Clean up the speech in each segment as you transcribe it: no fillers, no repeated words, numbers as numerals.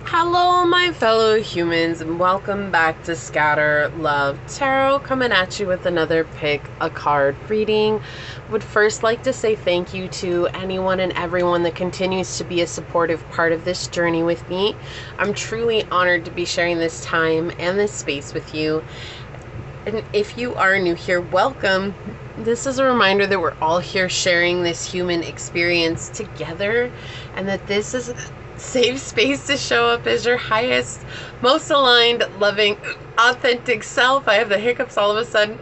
Hello, my fellow humans, and welcome back to Scatter Love Tarot, coming at you with another pick a card reading. Would first like to say thank you to anyone and everyone that continues to be a supportive part of this journey with me. I'm truly honored to be sharing this time and this space with you. And if you are new here, welcome. This is a reminder that we're all here sharing this human experience together, and that this is a safe space to show up as your highest, most aligned, loving, authentic self. I have the hiccups all of a sudden.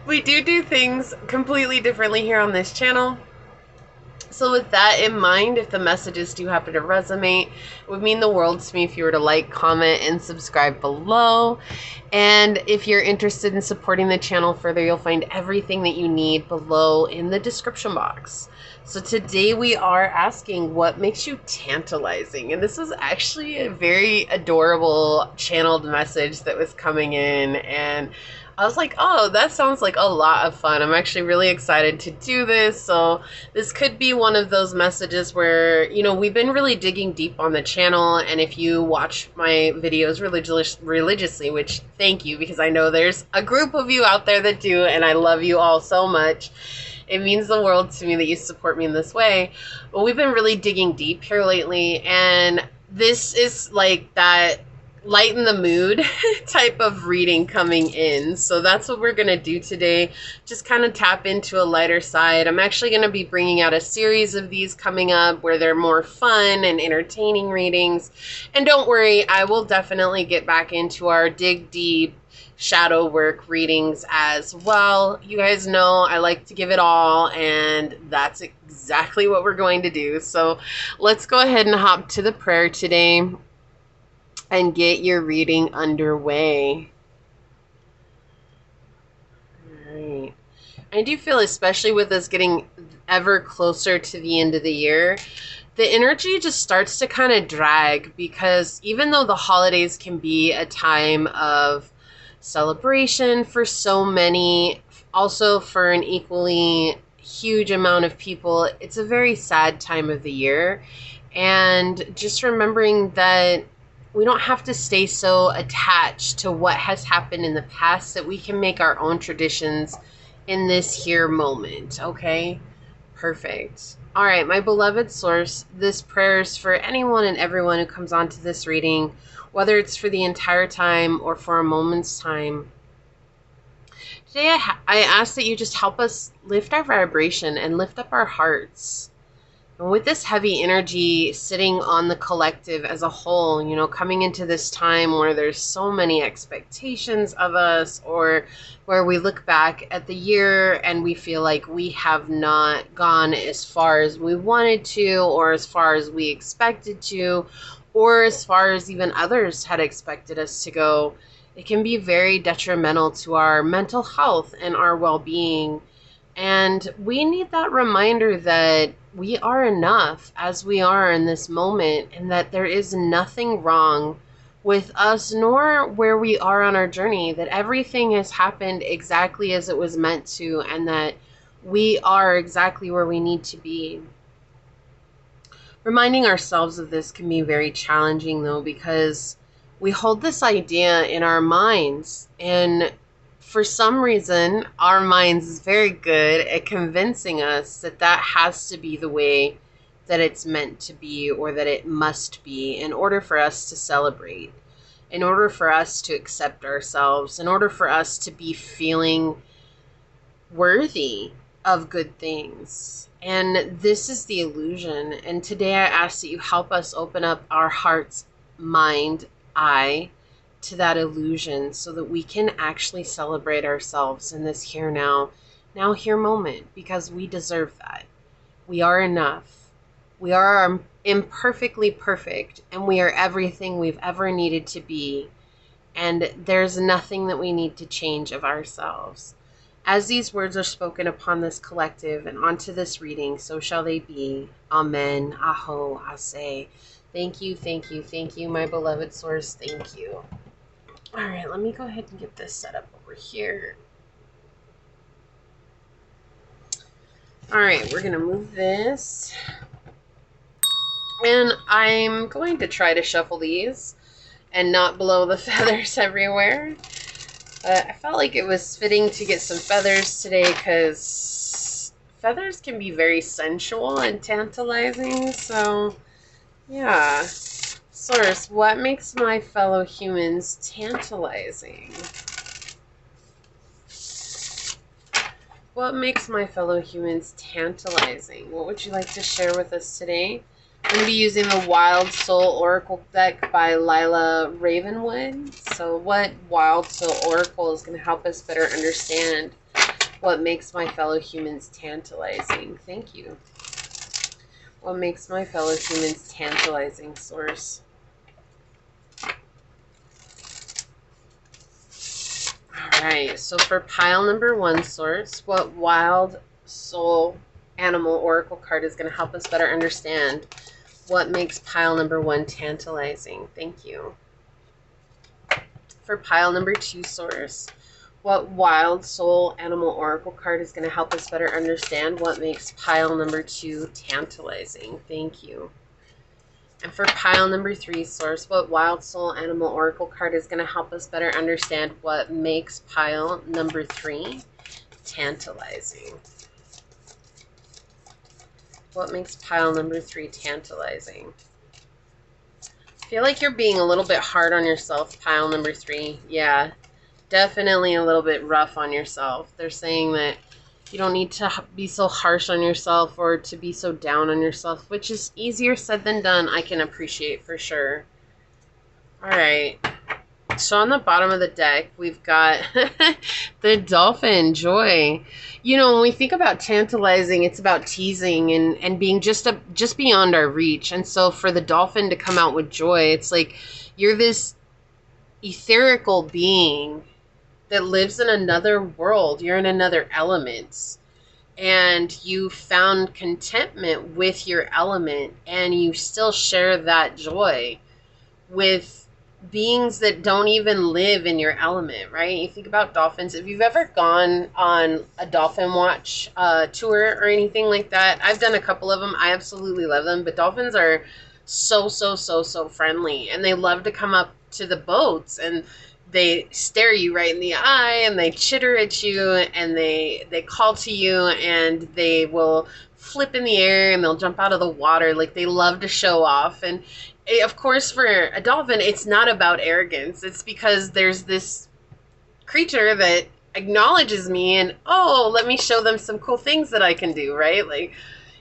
We do things completely differently here on this channel. So with that in mind, if the messages do happen to resonate, it would mean the world to me if you were to like, comment, and subscribe below. And if you're interested in supporting the channel further, you'll find everything that you need below in the description box. So today we are asking, what makes you tantalizing? And this was actually a very adorable channeled message that was coming in, and I was like, oh, that sounds like a lot of fun. I'm actually really excited to do this. So this could be one of those messages where, you know, we've been really digging deep on the channel. And if you watch my videos religiously, which thank you, because I know there's a group of you out there that do, and I love you all so much. It means the world to me that you support me in this way. But we've been really digging deep here lately. And this is like that lighten the mood type of reading coming in. So that's what we're going to do today. Just kind of tap into a lighter side. I'm actually going to be bringing out a series of these coming up where they're more fun and entertaining readings. And don't worry, I will definitely get back into our dig deep shadow work readings as well. You guys know I like to give it all, and that's exactly what we're going to do. So let's go ahead and hop to the prayer today and get your reading underway. All right. I do feel, especially with us getting ever closer to the end of the year, the energy just starts to kind of drag, because even though the holidays can be a time of celebration for so many, also for an equally huge amount of people, it's a very sad time of the year. And just remembering that we don't have to stay so attached to what has happened in the past, that we can make our own traditions in this here moment. Okay? Perfect. All right, my beloved source, this prayer is for anyone and everyone who comes onto this reading, whether it's for the entire time or for a moment's time. Today I ask that you just help us lift our vibration and lift up our hearts. And with this heavy energy sitting on the collective as a whole, you know, coming into this time where there's so many expectations of us, or where we look back at the year and we feel like we have not gone as far as we wanted to, or as far as we expected to, or as far as even others had expected us to go, it can be very detrimental to our mental health and our well-being. And we need that reminder that we are enough as we are in this moment, and that there is nothing wrong with us nor where we are on our journey, that everything has happened exactly as it was meant to, and that we are exactly where we need to be. Reminding ourselves of this can be very challenging, though, because we hold this idea in our minds, and for some reason, our minds is very good at convincing us that that has to be the way that it's meant to be, or that it must be, in order for us to celebrate, in order for us to accept ourselves, in order for us to be feeling worthy of good things. And this is the illusion. And today I ask that you help us open up our hearts, mind, eye, to that illusion, so that we can actually celebrate ourselves in this here now here moment, because we deserve that. We are enough. We are imperfectly perfect, and we are everything we've ever needed to be, and there's nothing that we need to change of ourselves. As these words are spoken upon this collective and onto this reading, so shall they be. Amen. Aho, Ase. Thank you, thank you, thank you, my beloved source. Thank you. All right, let me go ahead and get this set up over here. All right, we're going to move this And I'm going to try to shuffle these and not blow the feathers everywhere. But I felt like it was fitting to get some feathers today because feathers can be very sensual and tantalizing. So, yeah. Source, what makes my fellow humans tantalizing? What makes my fellow humans tantalizing? What would you like to share with us today? I'm going to be using the Wild Soul Oracle deck by Lila Ravenwood. So what Wild Soul Oracle is going to help us better understand what makes my fellow humans tantalizing? Thank you. What makes my fellow humans tantalizing, Source? Alright, so for pile number 1, Source, what Wild Soul Animal Oracle card is going to help us better understand what makes pile number 1 tantalizing? Thank you. For pile number 2, Source, what Wild Soul Animal Oracle card is going to help us better understand what makes pile number 2 tantalizing? Thank you. And for pile number 3, Source, what Wild Soul Animal Oracle card is going to help us better understand what makes pile number 3 tantalizing? What makes pile number 3 tantalizing? I feel like you're being a little bit hard on yourself, pile number 3. Yeah, definitely a little bit rough on yourself. They're saying that you don't need to be so harsh on yourself or to be so down on yourself, which is easier said than done. I can appreciate for sure. All right. So on the bottom of the deck, we've got the dolphin, Joy. You know, when we think about tantalizing, it's about teasing and being just beyond our reach. And so for the dolphin to come out with joy, it's like you're this etherical being that lives in another world. You're in another element. And you found contentment with your element, and you still share that joy with beings that don't even live in your element, right? You think about dolphins. If you've ever gone on a dolphin watch tour or anything like that, I've done a couple of them. I absolutely love them. But dolphins are so friendly, and they love to come up to the boats, and they stare you right in the eye, and they chitter at you, and they call to you, and they will flip in the air, and they'll jump out of the water. Like, they love to show off. And of course, for a dolphin, it's not about arrogance. It's because there's this creature that acknowledges me, and, oh, let me show them some cool things that I can do, right? Like,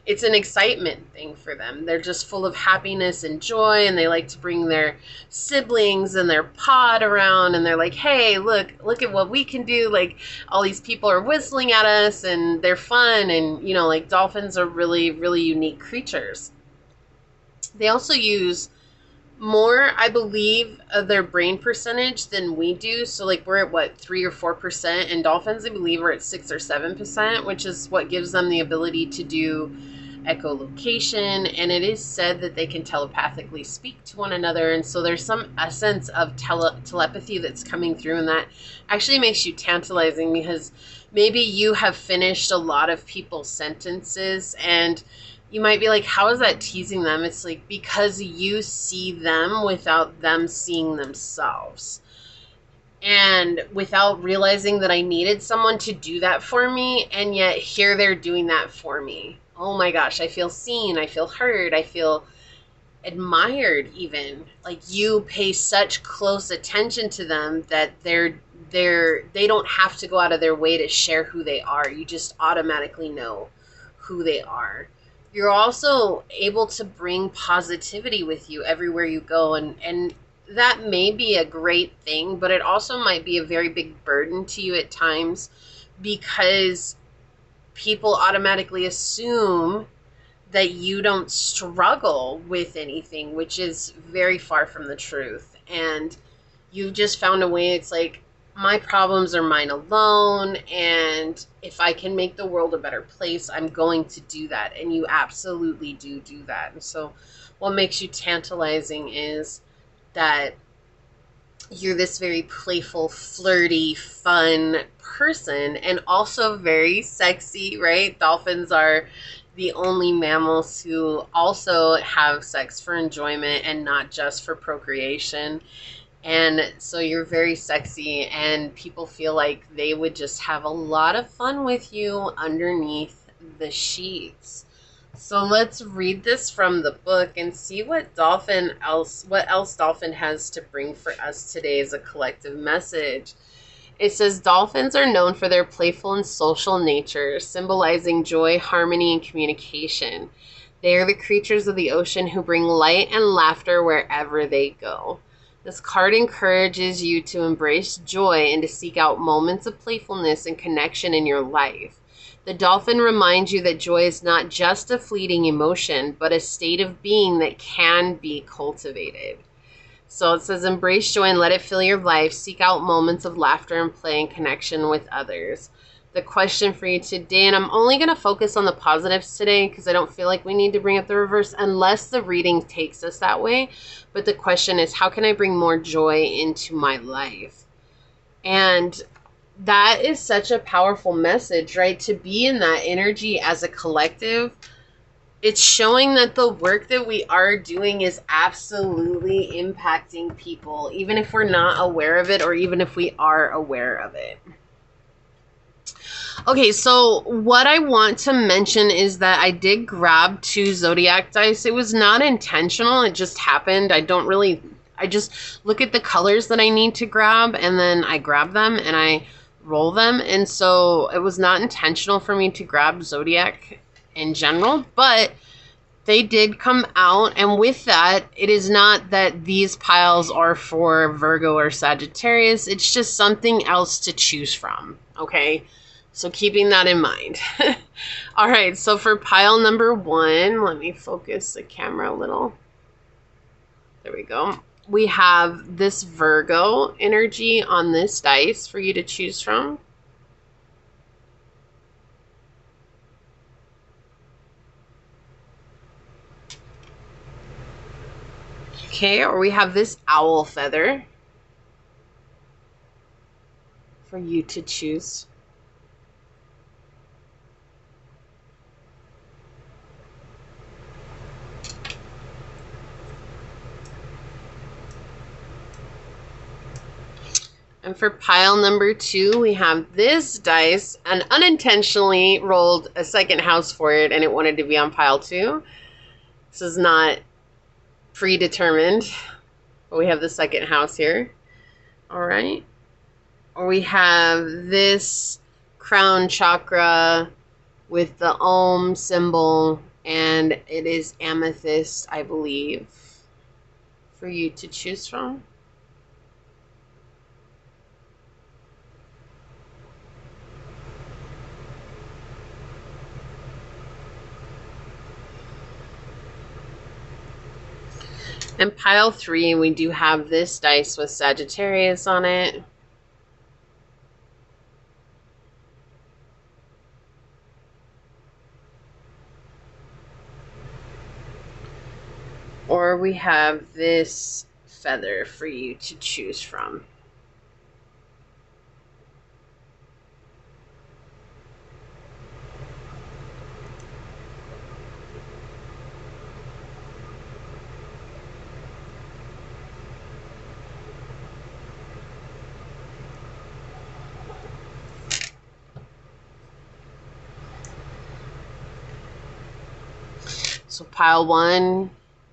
it's an excitement thing for them. They're just full of happiness and joy, and they like to bring their siblings and their pod around, and they're like, hey, look at what we can do. Like, all these people are whistling at us, and they're fun, and, you know, like, dolphins are really, really unique creatures. They also use more, I believe, of their brain percentage than we do. So, like, we're at, what, 3 or 4%, and dolphins, I believe, are at 6 or 7%, which is what gives them the ability to do echolocation, and it is said that they can telepathically speak to one another, and so there's some essence of telepathy that's coming through, and that actually makes you tantalizing, because maybe you have finished a lot of people's sentences, and you might be like, how is that teasing them? It's like, because you see them without them seeing themselves. And without realizing that I needed someone to do that for me, and yet here they're doing that for me. Oh my gosh, I feel seen, I feel heard, I feel admired even. Like, you pay such close attention to them that they don't have to go out of their way to share who they are. You just automatically know who they are. You're also able to bring positivity with you everywhere you go, and that may be a great thing, but it also might be a very big burden to you at times, because people automatically assume that you don't struggle with anything, which is very far from the truth. And you've just found a way, it's like, my problems are mine alone, and if I can make the world a better place, I'm going to do that. And you absolutely do that. And so what makes you tantalizing is that you're this very playful, flirty, fun person, and also very sexy, right? Dolphins are the only mammals who also have sex for enjoyment and not just for procreation. And so you're very sexy, and people feel like they would just have a lot of fun with you underneath the sheets. So let's read this from the book and see what else Dolphin has to bring for us today as a collective message. It says dolphins are known for their playful and social nature, symbolizing joy, harmony, and communication. They are the creatures of the ocean who bring light and laughter wherever they go. This card encourages you to embrace joy and to seek out moments of playfulness and connection in your life. The dolphin reminds you that joy is not just a fleeting emotion, but a state of being that can be cultivated. So it says, embrace joy and let it fill your life. Seek out moments of laughter and play and connection with others. The question for you today, and I'm only going to focus on the positives today because I don't feel like we need to bring up the reverse unless the reading takes us that way. But the question is, how can I bring more joy into my life? And that is such a powerful message, right? To be in that energy as a collective. It's showing that the work that we are doing is absolutely impacting people, even if we're not aware of it or even if we are aware of it. Okay, so what I want to mention is that I did grab 2 zodiac dice. It was not intentional. It just happened. I just look at the colors that I need to grab and then I grab them and I roll them. And so it was not intentional for me to grab zodiac in general, but they did come out. And with that, it is not that these piles are for Virgo or Sagittarius. It's just something else to choose from. Okay. So keeping that in mind. All right. So for pile number 1, let me focus the camera a little. There we go. We have this Virgo energy on this dice for you to choose from. Okay, or we have this owl feather for you to choose. And for pile number 2, we have this dice, and unintentionally rolled a second house for it, and it wanted to be on pile 2. This is not predetermined, but we have the second house here. All right. Or we have this crown chakra with the Om symbol, and it is amethyst, I believe, for you to choose from. And pile 3, we do have this dice with Sagittarius on it. Or we have this feather for you to choose from. So pile 1,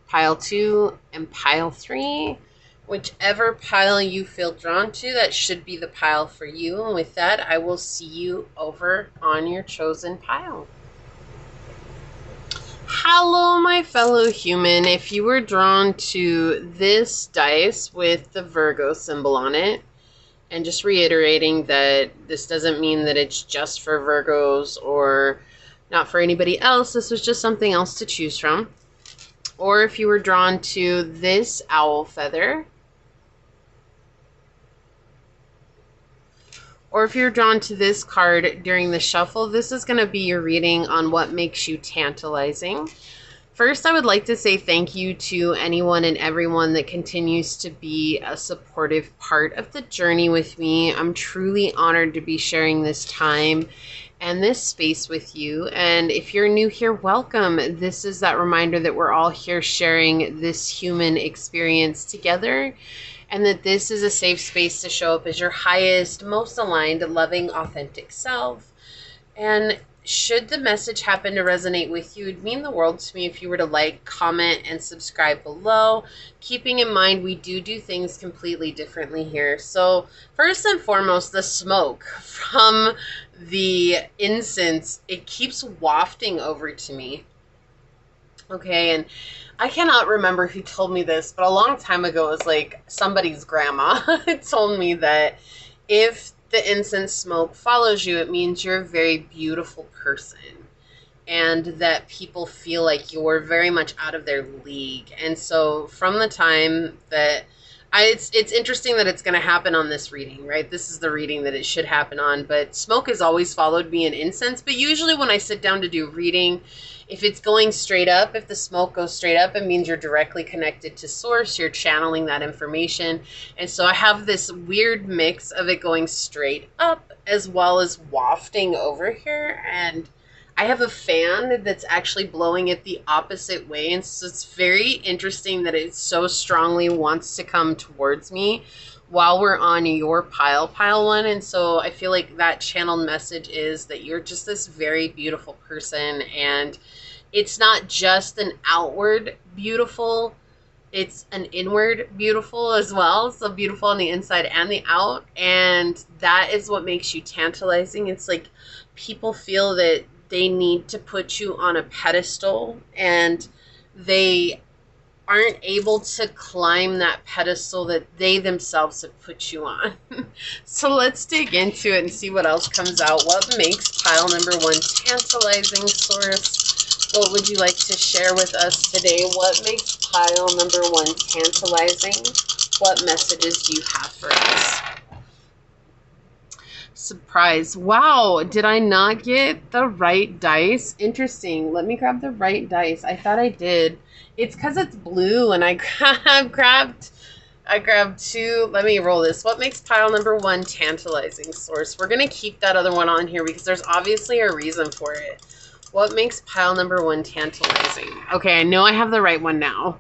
pile 2, and pile 3. Whichever pile you feel drawn to, that should be the pile for you. And with that, I will see you over on your chosen pile. Hello, my fellow human. If you were drawn to this dice with the Virgo symbol on it, and just reiterating that this doesn't mean that it's just for Virgos or not for anybody else. This was just something else to choose from. Or if you were drawn to this owl feather, or if you're drawn to this card during the shuffle, this is going to be your reading on what makes you tantalizing. First, I would like to say thank you to anyone and everyone that continues to be a supportive part of the journey with me. I'm truly honored to be sharing this time and this space with you. And if you're new here, welcome. This is that reminder that we're all here sharing this human experience together, and that this is a safe space to show up as your highest, most aligned, loving, authentic self. And should the message happen to resonate with you, it'd mean the world to me if you were to like, comment, and subscribe below. Keeping in mind, we do things completely differently here. So first and foremost, the smoke from the incense, it keeps wafting over to me. Okay, and I cannot remember who told me this, but a long time ago, it was like somebody's grandma told me that if the incense smoke follows you, it means you're a very beautiful person, and that people feel like you're very much out of their league. And so from the time that it's interesting that it's going to happen on this reading, right? This is the reading that it should happen on, but smoke has always followed me in incense. But usually when I sit down to do reading, if it's going straight up, if the smoke goes straight up, it means you're directly connected to source. You're channeling that information. And so I have this weird mix of it going straight up as well as wafting over here. And I have a fan that's actually blowing it the opposite way. And so it's very interesting that it so strongly wants to come towards me while we're on your pile one. And so I feel like that channeled message is that you're just this very beautiful person. And it's not just an outward beautiful, it's an inward beautiful as well. So beautiful on the inside and the out. And that is what makes you tantalizing. It's like people feel that they need to put you on a pedestal, and they aren't able to climb that pedestal that they themselves have put you on. So let's dig into it and see what else comes out. What makes pile number one tantalizing, Source? What would you like to share with us today? What makes pile number one tantalizing? What messages do you have for us? Surprise. Wow, did I not get the right dice? Interesting. Let me grab the right dice. I thought I did. It's because it's blue and I grabbed two. Let me roll this. What makes pile number one tantalizing, Source? We're going to keep that other one on here because there's obviously a reason for it. What makes pile number one tantalizing? Okay, I know I have the right one now.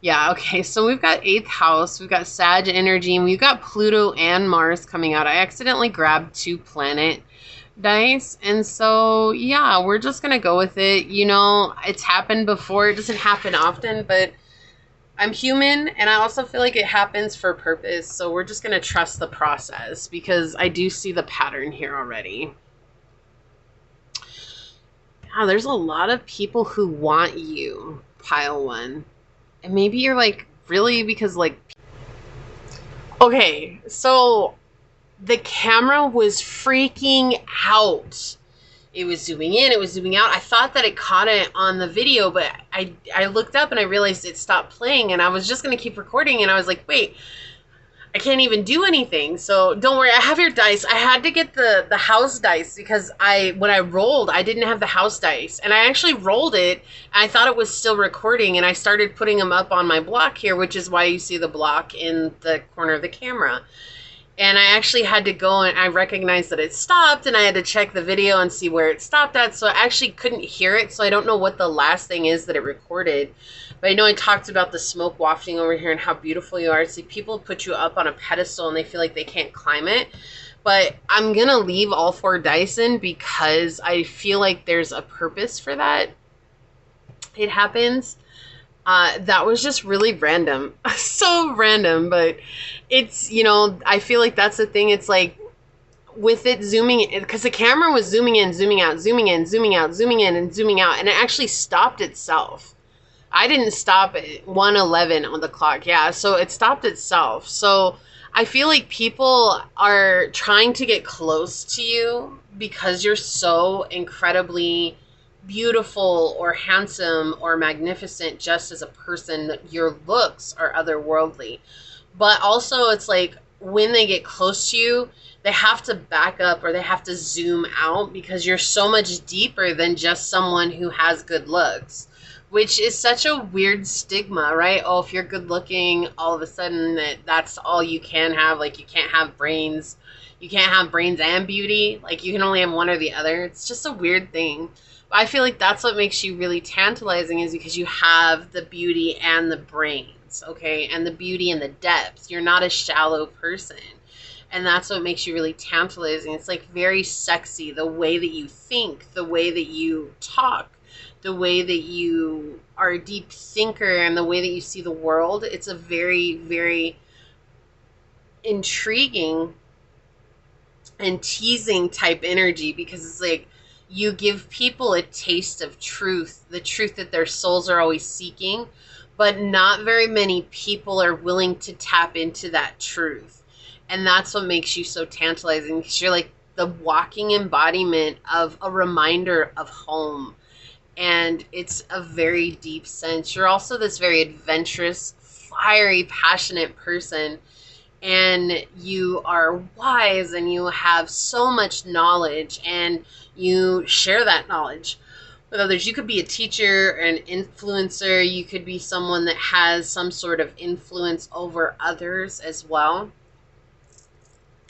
Yeah, okay, so we've got 8th house, we've got Sag energy, and we've got Pluto and Mars coming out. I accidentally grabbed 2 planet dice, and so, yeah, we're just going to go with it. You know, it's happened before. It doesn't happen often, but I'm human, and I also feel like it happens for a purpose, so we're just going to trust the process, because I do see the pattern here already. Yeah, there's a lot of people who want you, pile one. And maybe you're like, really? Because like, okay, so the camera was freaking out. It was zooming in, it was zooming out. I thought that it caught it on the video, but I looked up and I realized it stopped playing, and I was just going to keep recording, and I was like, wait, I can't even do anything. So don't worry, I have your dice. I had to get the house dice because when I rolled, I didn't have the house dice. And I actually rolled it. I thought it was still recording, and I started putting them up on my block here, which is why you see the block in the corner of the camera. And I actually had to go, and I recognized that it stopped, and I had to check the video and see where it stopped at. So I actually couldn't hear it. So I don't know what the last thing is that it recorded. But I know I talked about the smoke wafting over here and how beautiful you are. See, people put you up on a pedestal and they feel like they can't climb it. But I'm going to leave all 4 dice in because I feel like there's a purpose for that. It happens. That was just really random. So random, but it's, you know, I feel like that's the thing. It's like with it zooming, because the camera was zooming in, zooming out, zooming in, zooming out, zooming in, and zooming out, and it actually stopped itself. I didn't stop at 1:11 on the clock. Yeah, so it stopped itself. So I feel like people are trying to get close to you because you're so incredibly beautiful or handsome or magnificent just as a person. Your looks are otherworldly. But also it's like when they get close to you, they have to back up or they have to zoom out because you're so much deeper than just someone who has good looks. Which is such a weird stigma, right? Oh, if you're good looking, all of a sudden that's all you can have. Like, you can't have brains, you can't have brains and beauty. Like, you can only have one or the other. It's just a weird thing. But I feel like that's what makes you really tantalizing, is because you have the beauty and the brains, okay? And the beauty and the depth. You're not a shallow person. And that's what makes you really tantalizing. It's like very sexy, the way that you think, the way that you talk, the way that you are a deep thinker, and the way that you see the world. It's a very, very intriguing and teasing type energy, because it's like you give people a taste of truth, the truth that their souls are always seeking, but not very many people are willing to tap into that truth. And that's what makes you so tantalizing, because you're like the walking embodiment of a reminder of home. And it's a very deep sense. You're also this very adventurous, fiery, passionate person. And you are wise, and you have so much knowledge, and you share that knowledge with others. You could be a teacher, an influencer. You could be someone that has some sort of influence over others as well.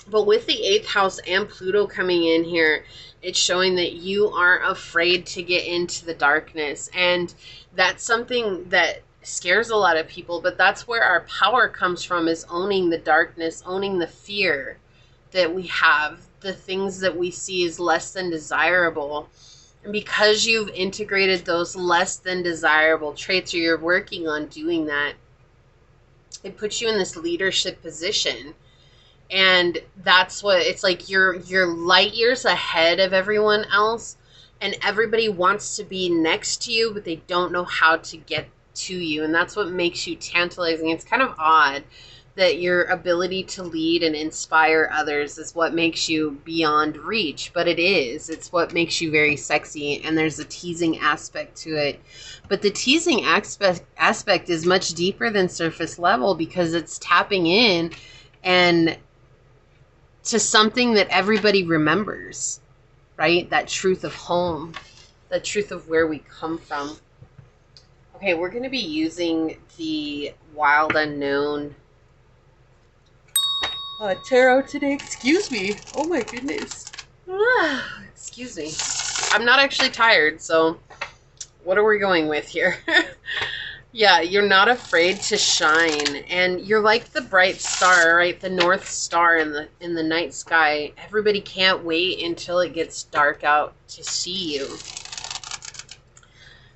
But with the 8th house and Pluto coming in here, it's showing that you aren't afraid to get into the darkness. And that's something that scares a lot of people, but that's where our power comes from, is owning the darkness, owning the fear that we have, the things that we see as less than desirable. And because you've integrated those less than desirable traits, or you're working on doing that, it puts you in this leadership position. And that's what it's like. You're light years ahead of everyone else, and everybody wants to be next to you, but they don't know how to get to you. And that's what makes you tantalizing. It's kind of odd that your ability to lead and inspire others is what makes you beyond reach, but it is. It's what makes you very sexy, and there's a teasing aspect to it. But the teasing aspect is much deeper than surface level, because it's tapping in and to something that everybody remembers, right? That truth of home, the truth of where we come from. Okay, we're going to be using the Wild Unknown tarot today. Excuse me. Oh my goodness. Excuse me. I'm not actually tired, so what are we going with here? Yeah, you're not afraid to shine, and you're like the bright star, right? The North Star in the night sky. Everybody can't wait until it gets dark out to see you,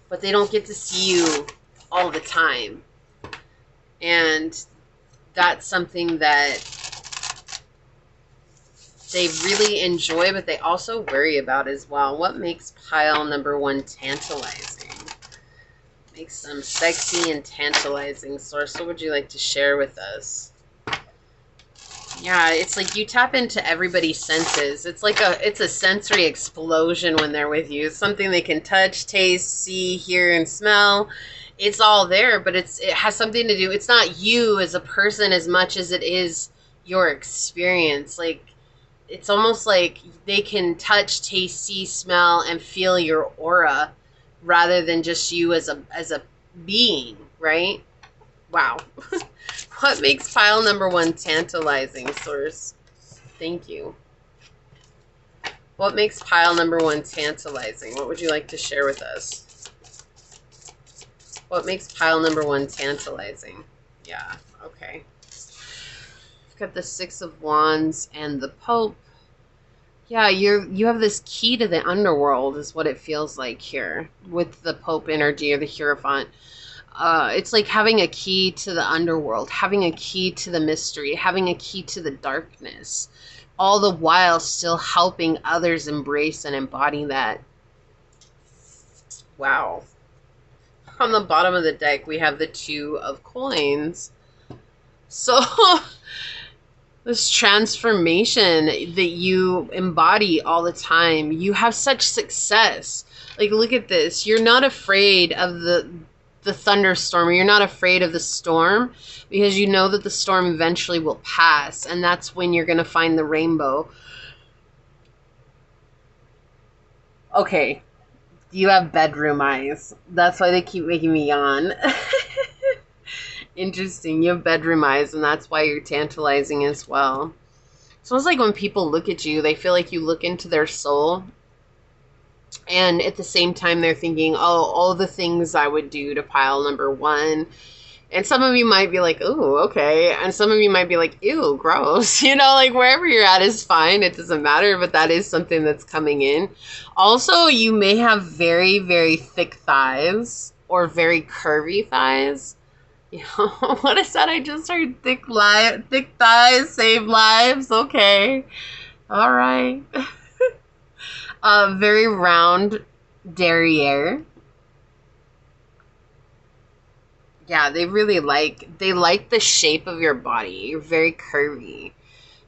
but they don't get to see you all the time. And that's something that they really enjoy, but they also worry about as well. What makes pile number 1 tantalizing? Makes them sexy and tantalizing. Source, what would you like to share with us? Yeah, it's like you tap into everybody's senses. It's like it's a sensory explosion when they're with you. It's something they can touch, taste, see, hear, and smell. It's all there, but it has something to do. It's not you as a person as much as it is your experience. Like, it's almost like they can touch, taste, see, smell, and feel your aura, rather than just you as a being, right? Wow. What makes pile number 1 tantalizing, Source? Thank you. What makes pile number 1 tantalizing? What would you like to share with us? What makes pile number 1 tantalizing? Yeah, okay. We've got the 6 of Wands and the Pope. Yeah, you have this key to the underworld, is what it feels like here with the Pope energy, or the Hierophant. It's like having a key to the underworld, having a key to the mystery, having a key to the darkness, all the while still helping others embrace and embody that. Wow. On the bottom of the deck, we have the 2 of Coins. So this transformation that you embody all the time. You have such success. Like, look at this. You're not afraid of the thunderstorm, or you're not afraid of the storm, because you know that the storm eventually will pass, and that's when you're going to find the rainbow. Okay. You have bedroom eyes. That's why they keep making me yawn. Interesting. You have bedroom eyes, and that's why you're tantalizing as well. It's almost like when people look at you, they feel like you look into their soul. And at the same time, they're thinking, oh, all the things I would do to pile number one. And some of you might be like, ooh, okay. And some of you might be like, ew, gross. You know, like wherever you're at is fine. It doesn't matter. But that is something that's coming in. Also, you may have very, very thick thighs or very curvy thighs. You know, what is that? I just heard thick thighs save lives. Okay. All right. Very round derriere. Yeah, they like the shape of your body. You're very curvy.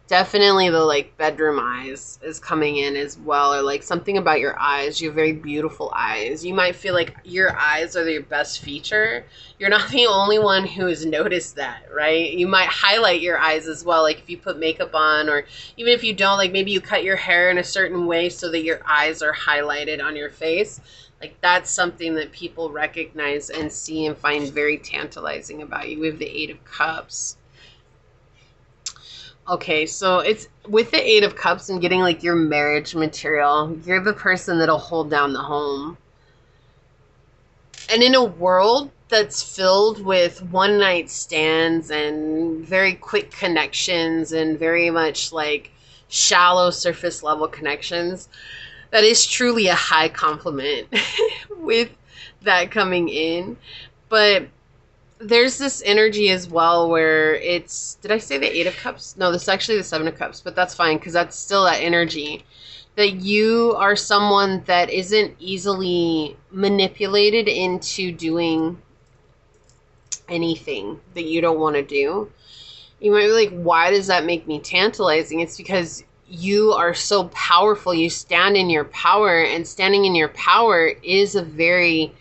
Definitely the like bedroom eyes is coming in as well, or like something about your eyes. You have very beautiful eyes. You might feel like your eyes are your best feature. You're not the only one who has noticed that, right? You might highlight your eyes as well, like if you put makeup on, or even if you don't, like maybe you cut your hair in a certain way so that your eyes are highlighted on your face. Like that's something that people recognize and see and find very tantalizing about you. We have the Eight of Cups. Okay, so it's with the Eight of Cups and getting like your marriage material. You're the person that'll hold down the home. And in a world that's filled with one-night stands and very quick connections and very much like shallow surface level connections, that is truly a high compliment with that coming in. But there's this energy as well where it's, did I say the Eight of Cups? No, this is actually the Seven of Cups, but that's fine because that's still that energy that you are someone that isn't easily manipulated into doing anything that you don't want to do. You might be like, why does that make me tantalizing? It's because you are so powerful. You stand in your power, and standing in your power is a very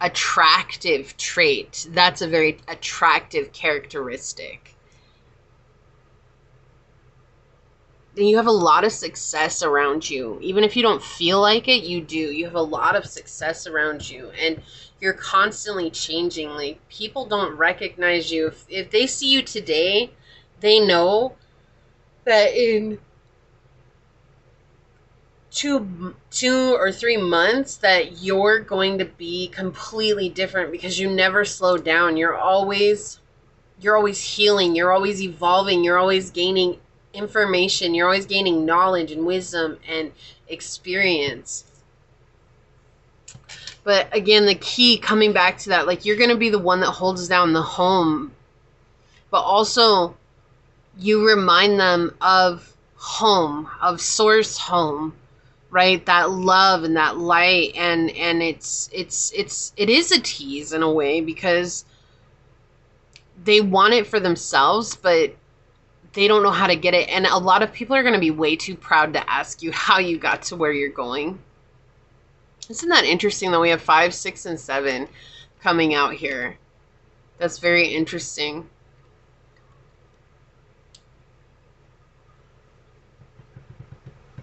attractive trait. That's a very attractive characteristic. And you have a lot of success around you. Even if you don't feel like it, you do. You have a lot of success around you. And you're constantly changing. Like, people don't recognize you. If they see you today, they know that in two or 3 months that you're going to be completely different because you never slow down. You're always healing. You're always evolving. You're always gaining information. You're always gaining knowledge and wisdom and experience. But again, the key, coming back to that, like, you're going to be the one that holds down the home, but also you remind them of home, of source home, right? That love and that light. And it is a tease in a way because they want it for themselves, but they don't know how to get it. And a lot of people are going to be way too proud to ask you how you got to where you're going. Isn't that interesting that we have 5, 6, and 7 coming out here? That's very interesting.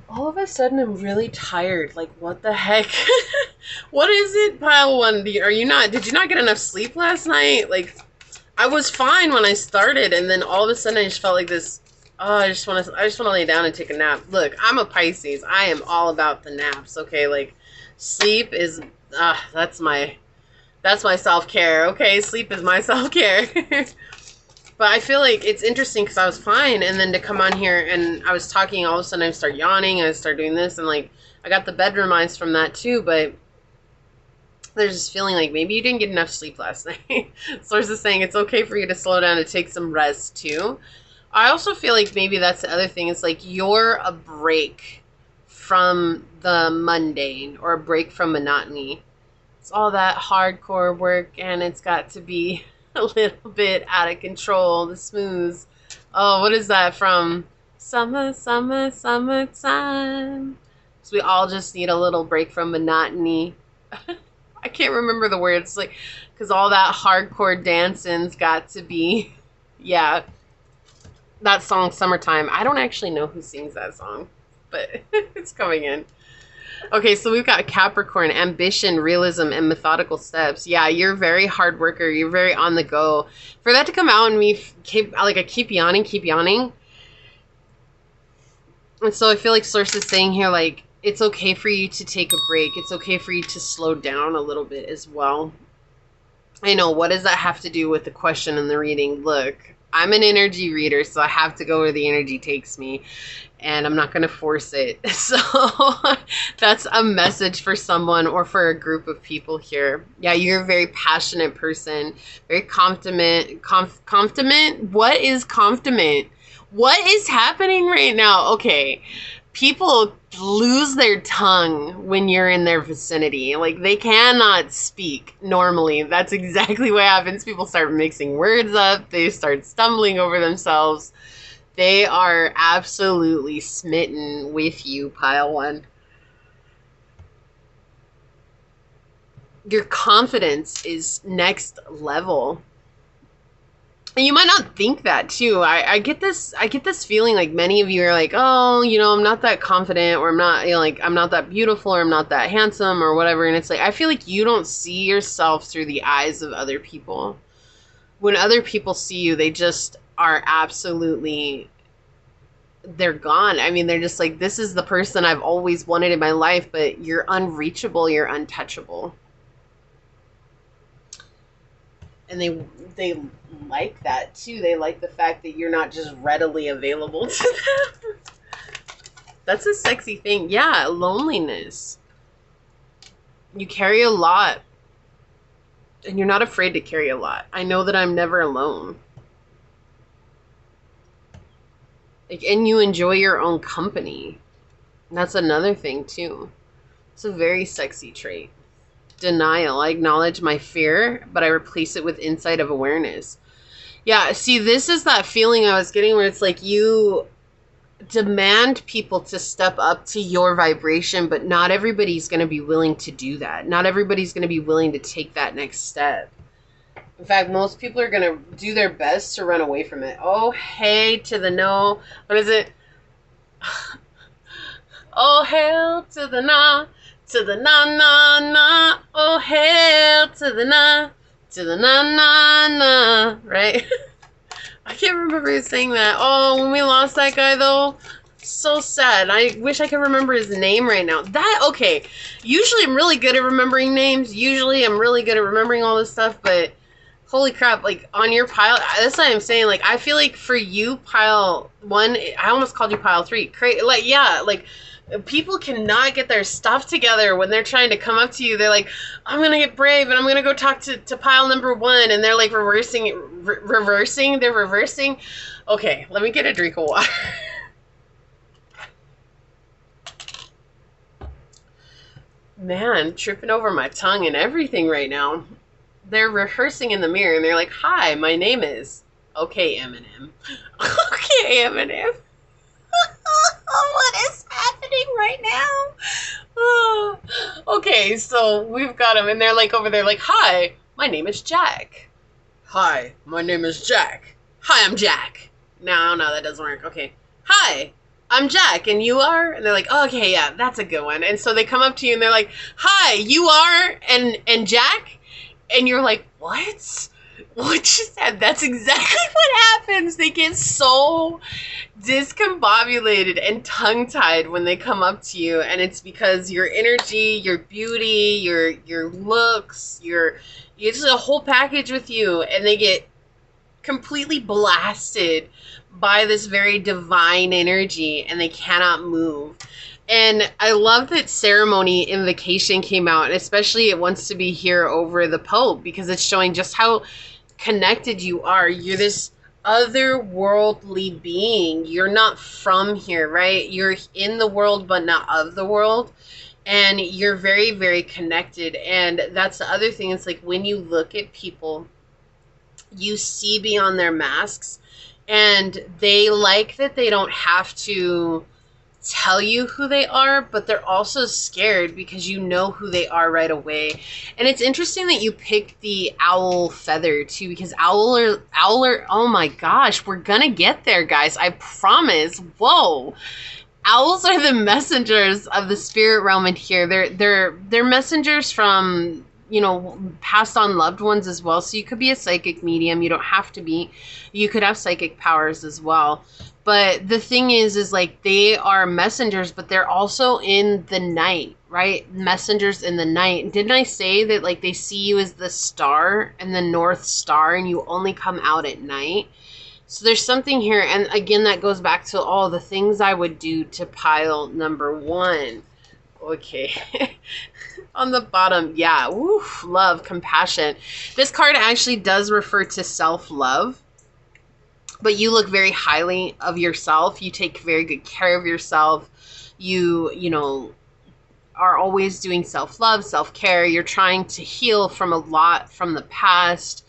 All of a sudden, I'm really tired. Like, what the heck? What is it, pile one? Did you not get enough sleep last night? Like, I was fine when I started, and then all of a sudden I just felt like this, oh, I just want to lay down and take a nap. Look, I'm a Pisces. I am all about the naps, okay? Like, sleep is, that's my self-care, okay? Sleep is my self-care. But I feel like it's interesting because I was fine, and then to come on here and I was talking, all of a sudden I start yawning, I start doing this, and like, I got the bedroom eyes from that too, but there's this feeling like maybe you didn't get enough sleep last night. Source is saying it's okay for you to slow down and take some rest too. I also feel like maybe that's the other thing. It's like you're a break from the mundane or a break from monotony. It's all that hardcore work and it's got to be a little bit out of control. The smooth. Oh, what is that from? Summer, summer, summertime. So we all just need a little break from monotony. I can't remember the words, like, because all that hardcore dancing's got to be, yeah, that song, Summertime. I don't actually know who sings that song, but it's coming in. Okay, so we've got Capricorn, ambition, realism, and methodical steps. Yeah, you're a very hard worker. You're very on the go. For that to come out and me keep yawning. And so I feel like Source is saying here, like, it's okay for you to take a break. It's okay for you to slow down a little bit as well. I know, what does that have to do with the question and the reading? Look, I'm an energy reader, so I have to go where the energy takes me, and I'm not going to force it. So that's a message for someone or for a group of people here. Yeah, you're a very passionate person, very confident. Confident? What is confident? What is happening right now? Okay. People lose their tongue when you're in their vicinity. Like, they cannot speak normally. That's exactly what happens. People start mixing words up. They start stumbling over themselves. They are absolutely smitten with you, pile one. Your confidence is next level. And you might not think that too. I get this feeling like many of you are like, oh, you know, I'm not that confident, or I'm not, you know, like, I'm not that beautiful, or I'm not that handsome, or whatever. And it's like, I feel like you don't see yourself through the eyes of other people. When other people see you, they just are absolutely, they're gone. I mean, they're just like, this is the person I've always wanted in my life, but you're unreachable, you're untouchable. And they like that too. They like the fact that you're not just readily available to them. That's a sexy thing. Yeah, loneliness. You carry a lot. And you're not afraid to carry a lot. I know that I'm never alone. Like, and you enjoy your own company. That's another thing too. It's a very sexy trait. Denial. I acknowledge my fear, but I replace it with insight of awareness. Yeah, see, this is that feeling I was getting where it's like you demand people to step up to your vibration, but not everybody's going to be willing to do that. Not everybody's going to be willing to take that next step. In fact, most people are going to do their best to run away from it. Oh, hey to the no. What is it? Oh, hell to the nah. To the na na na, oh hell, to the na na, right? I can't remember who's saying that. Oh, when we lost that guy though, so sad. I wish I could remember his name right now. Okay, usually I'm really good at remembering names. Usually I'm really good at remembering all this stuff, but holy crap, like on your pile, that's what I'm saying. Like, I feel like for you, pile one, I almost called you pile three. Like, yeah, like, people cannot get their stuff together when they're trying to come up to you. They're like, I'm going to get brave and I'm going to go talk to pile number one. And they're like reversing. They're reversing. Okay, let me get a drink of water. Man, tripping over my tongue and everything right now. They're rehearsing in the mirror and they're like, hi, my name is... Okay, Eminem. Okay, Eminem. What is happening right now? Oh. Okay, so we've got them, and they're like over there, like, hi, my name is Jack. Hi, my name is Jack. Hi, I'm Jack. No, that doesn't work. Okay. Hi, I'm Jack, and you are? And they're like, oh, okay, yeah, that's a good one. And so they come up to you, and they're like, hi, you are, and Jack? And you're like, what? What you said? That's exactly what happens. They get so discombobulated and tongue-tied when they come up to you, and it's because your energy, your beauty, your looks, it's a whole package with you, and they get completely blasted by this very divine energy, and they cannot move. And I love that Ceremony Invocation came out, and especially it wants to be here over the Pope, because it's showing just how connected you are. You're this otherworldly being. You're not from here, right? You're in the world, but not of the world. And you're very, very connected. And that's the other thing. It's like when you look at people, you see beyond their masks, and they like that they don't have to tell you who they are, but they're also scared because you know who they are right away. And it's interesting that you picked the owl feather too, because owl are, oh my gosh, we're gonna get there, guys, I promise. Whoa. Owls are the messengers of the spirit realm in here. They're messengers from, you know, passed on loved ones as well. So you could be a psychic medium. You don't have to be. You could have psychic powers as well. But the thing is like they are messengers, but they're also in the night, right? Messengers in the night. Didn't I say that like they see you as the star and the North Star and you only come out at night? So there's something here. And again, that goes back to all the things I would do to pile number 1. Okay. On the bottom, yeah. Woof, love, compassion. This card actually does refer to self-love. But you look very highly of yourself. You take very good care of yourself. You know, are always doing self-love, self-care. You're trying to heal from a lot from the past.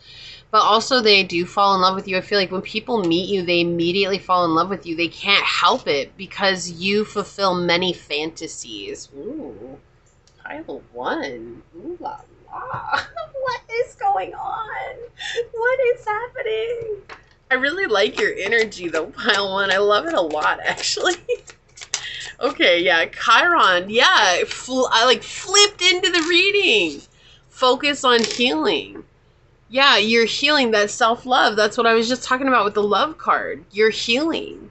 But also they do fall in love with you. I feel like when people meet you, they immediately fall in love with you. They can't help it because you fulfill many fantasies. Ooh, pile 1. Ooh la la. What is going on? What is happening? I really like your energy though, pile 1. I love it a lot, actually. Okay, yeah, Chiron. Yeah, I like flipped into the reading. Focus on healing. Yeah, you're healing that self-love. That's what I was just talking about with the love card. You're healing.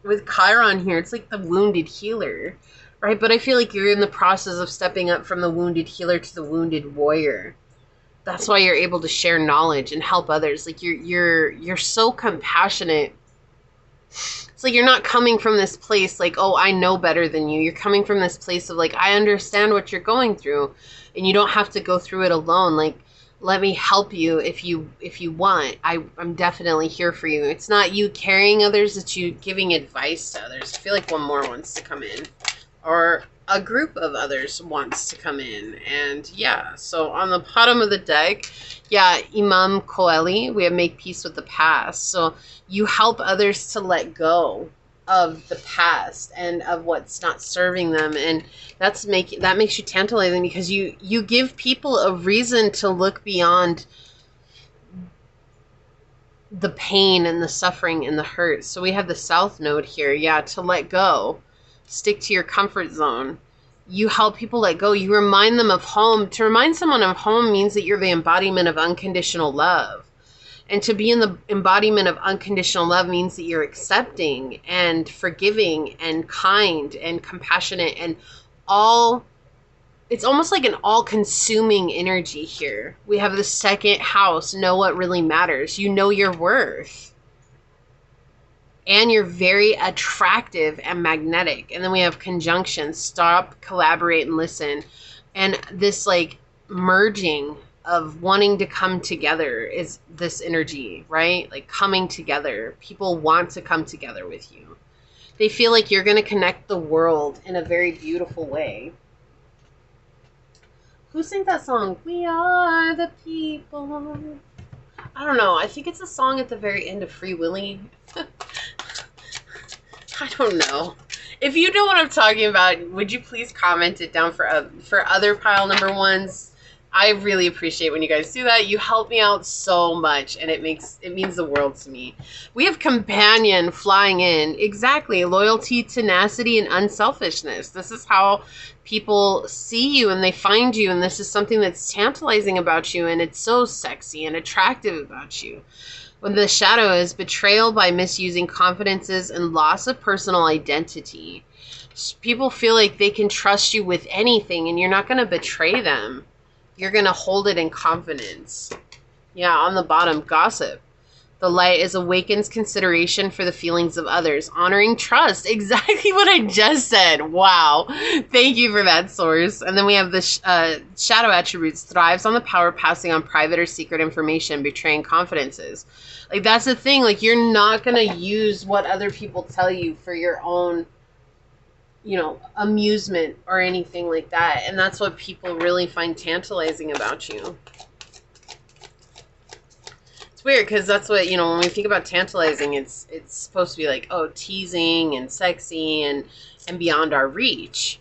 With Chiron here, it's like the wounded healer, right? But I feel like you're in the process of stepping up from the wounded healer to the wounded warrior. That's why you're able to share knowledge and help others. Like you're so compassionate. It's like you're not coming from this place like, oh, I know better than you. You're coming from this place of like, I understand what you're going through and you don't have to go through it alone. Like, let me help you if you want. I'm definitely here for you. It's not you carrying others, it's you giving advice to others. I feel like one more wants to come in. Or a group of others wants to come in. And yeah, so on the bottom of the deck, yeah, Imam Koeli, we have make peace with the past. So you help others to let go of the past and of what's not serving them, and that makes you tantalizing because you give people a reason to look beyond the pain and the suffering and the hurt. So we have the South Node here, yeah, to let go, stick to your comfort zone. You help people let go. You remind them of home. To remind someone of home means that you're the embodiment of unconditional love. And to be in the embodiment of unconditional love means that you're accepting and forgiving and kind and compassionate and all. It's almost like an all-consuming energy here. We have the second house, know what really matters. You know your worth. And you're very attractive and magnetic. And then we have conjunction, stop, collaborate, and listen. And this like merging of wanting to come together is this energy, right? Like coming together. People want to come together with you. They feel like you're going to connect the world in a very beautiful way. Who sings that song? We are the people. I don't know. I think it's a song at the very end of Free Willy. I don't know. If you know what I'm talking about, would you please comment it down for other pile number ones? I really appreciate when you guys do that. You help me out so much, and it means the world to me. We have companion flying in. Exactly. Loyalty, tenacity, and unselfishness. This is how people see you and they find you, and this is something that's tantalizing about you, and it's so sexy and attractive about you. When the shadow is betrayal by misusing confidences and loss of personal identity. People feel like they can trust you with anything, and you're not going to betray them. You're going to hold it in confidence. Yeah, on the bottom, gossip. The light is awakens consideration for the feelings of others. Honoring trust. Exactly what I just said. Wow. Thank you for that, source. And then we have the shadow attributes. Thrives on the power passing on private or secret information, betraying confidences. Like, that's the thing. Like, you're not going to use what other people tell you for your own, you know, amusement or anything like that. And that's what people really find tantalizing about you. It's weird because that's what, you know, when we think about tantalizing, it's supposed to be like, oh, teasing and sexy and beyond our reach,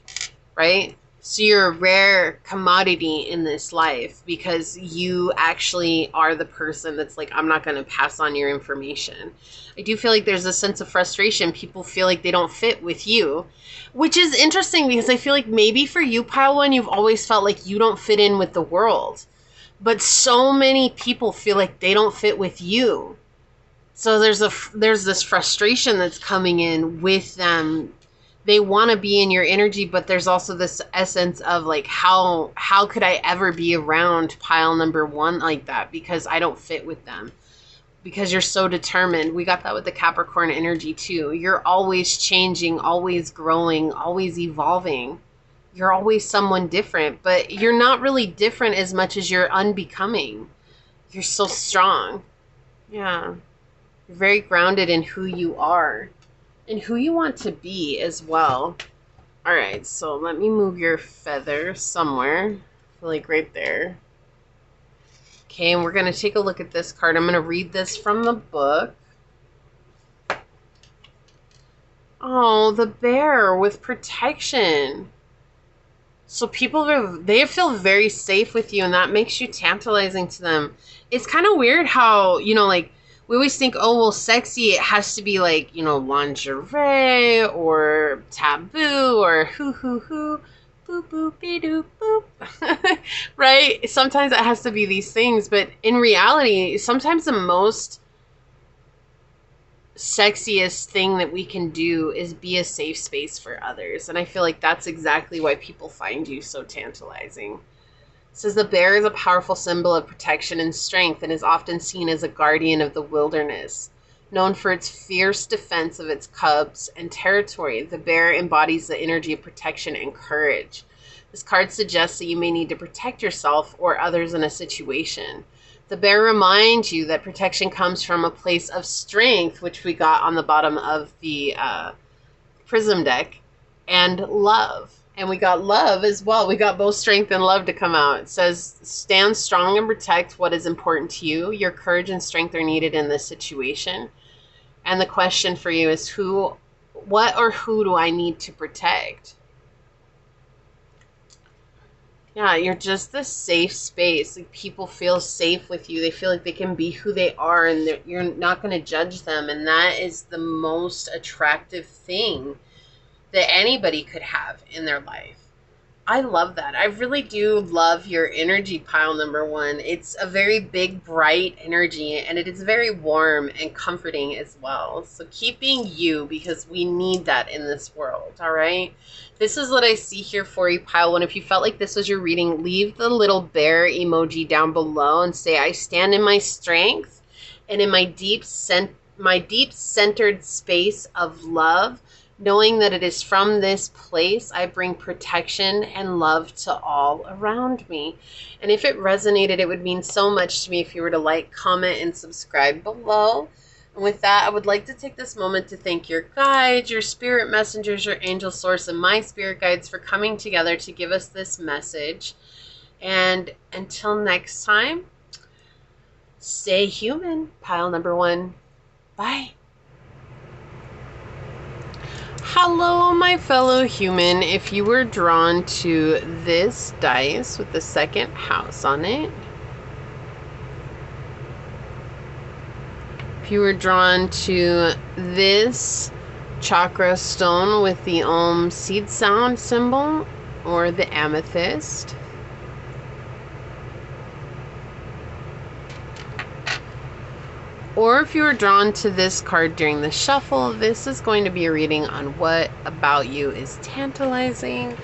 right? So you're a rare commodity in this life because you actually are the person that's like, I'm not going to pass on your information. I do feel like there's a sense of frustration. People feel like they don't fit with you, which is interesting because I feel like maybe for you, Pile One, you've always felt like you don't fit in with the world. But so many people feel like they don't fit with you. So there's this frustration that's coming in with them. They want to be in your energy, but there's also this essence of like, how could I ever be around pile number one like that, because I don't fit with them, because you're so determined. We got that with the Capricorn energy too. You're always changing, always growing, always evolving. You're always someone different, but you're not really different as much as you're unbecoming. You're so strong. Yeah. You're very grounded in who you are and who you want to be as well. All right, so let me move your feather somewhere, like right there. Okay, and we're going to take a look at this card. I'm going to read this from the book. Oh, the bear with protection. So they feel very safe with you, and that makes you tantalizing to them. It's kind of weird how, like, we always think, oh, well, sexy, it has to be like, lingerie or taboo or hoo hoo hoo, boop boop be doop boop. Right? Sometimes it has to be these things, but in reality, sometimes the most sexiest thing that we can do is be a safe space for others. And I feel like that's exactly why people find you so tantalizing. It says the bear is a powerful symbol of protection and strength and is often seen as a guardian of the wilderness. Known for its fierce defense of its cubs and territory, the bear embodies the energy of protection and courage. This card suggests that you may need to protect yourself or others in a situation. The bear reminds you that protection comes from a place of strength, which we got on the bottom of the prism deck, and love. And we got love as well. We got both strength and love to come out. It says, stand strong and protect what is important to you. Your courage and strength are needed in this situation. And the question for you is, what or who do I need to protect? Yeah, you're just the safe space. Like, people feel safe with you. They feel like they can be who they are, and you're not going to judge them. And that is the most attractive thing that anybody could have in their life. I love that. I really do love your energy, pile number one. It's a very big, bright energy, and it is very warm and comforting as well. So keep being you, because we need that in this world, all right? This is what I see here for you, pile one. If you felt like this was your reading, leave the little bear emoji down below and say, I stand in my strength and in my deep centered space of love, knowing that it is from this place I bring protection and love to all around me. And if it resonated, it would mean so much to me if you were to like, comment, and subscribe below. And with that, I would like to take this moment to thank your guides, your spirit messengers, your angel source, and my spirit guides for coming together to give us this message. And until next time, stay human, pile number one. Bye. Hello, my fellow human. If you were drawn to this dice with the second house on it, if you were drawn to this chakra stone with the Om seed sound symbol, or the amethyst, or if you were drawn to this card during the shuffle, this is going to be a reading on what about you is tantalizing,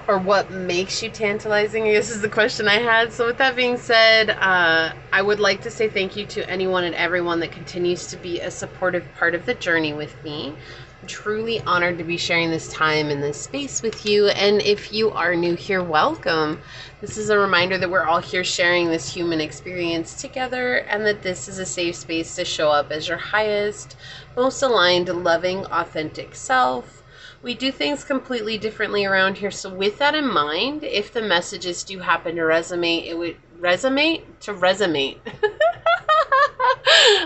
or what makes you tantalizing, I guess is the question I had. So with that being said, I would like to say thank you to anyone and everyone that continues to be a supportive part of the journey with me. I'm truly honored to be sharing this time in this space with you. And if you are new here, welcome. This is a reminder that we're all here sharing this human experience together, and that this is a safe space to show up as your highest, most aligned, loving, authentic self. We do things completely differently around here. So with that in mind, if the messages do happen to resonate, it would resonate.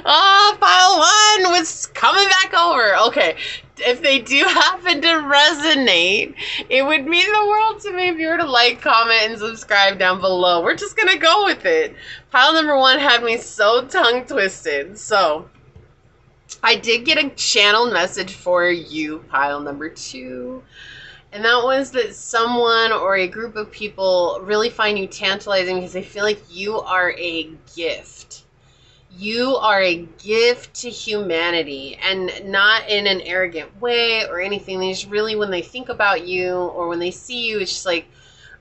Oh, pile one was coming back over. Okay. If they do happen to resonate, it would mean the world to me if you were to like, comment, and subscribe down below. We're just going to go with it. Pile number one had me so tongue twisted. So I did get a channeled message for you, pile number two. And that was that someone or a group of people really find you tantalizing because they feel like you are a gift. You are a gift to humanity, and not in an arrogant way or anything. They just really, when they think about you or when they see you, it's just like,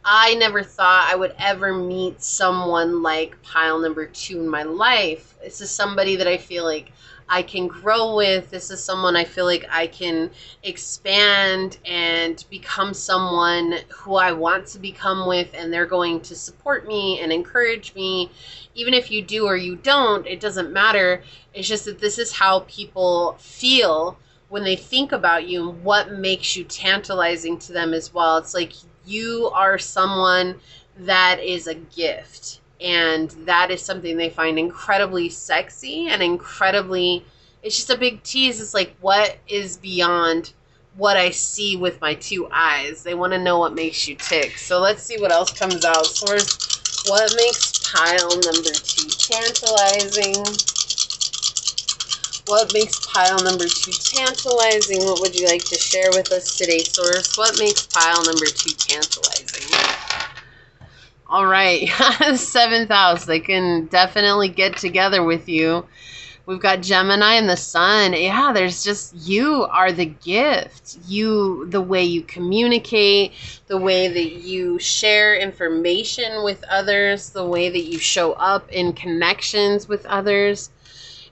I never thought I would ever meet someone like pile number 2 in my life. This is somebody that I feel like I can grow with. This is someone I feel like I can expand and become someone who I want to become with, and they're going to support me and encourage me. Even if you do or you don't, it doesn't matter. It's just that this is how people feel when they think about you and what makes you tantalizing to them as well. It's like you are someone that is a gift, and that is something they find incredibly sexy and incredibly, it's just a big tease. It's like, what is beyond what I see with my 2 eyes? They want to know what makes you tick. So let's see what else comes out. Source, what makes pile number 2 tantalizing? What makes pile number 2 tantalizing? What would you like to share with us today, Source? What makes pile number 2 tantalizing? All right, 7th house. They can definitely get together with you. We've got Gemini and the Sun. Yeah, there's just, you are the gift. You, the way you communicate, the way that you share information with others, the way that you show up in connections with others.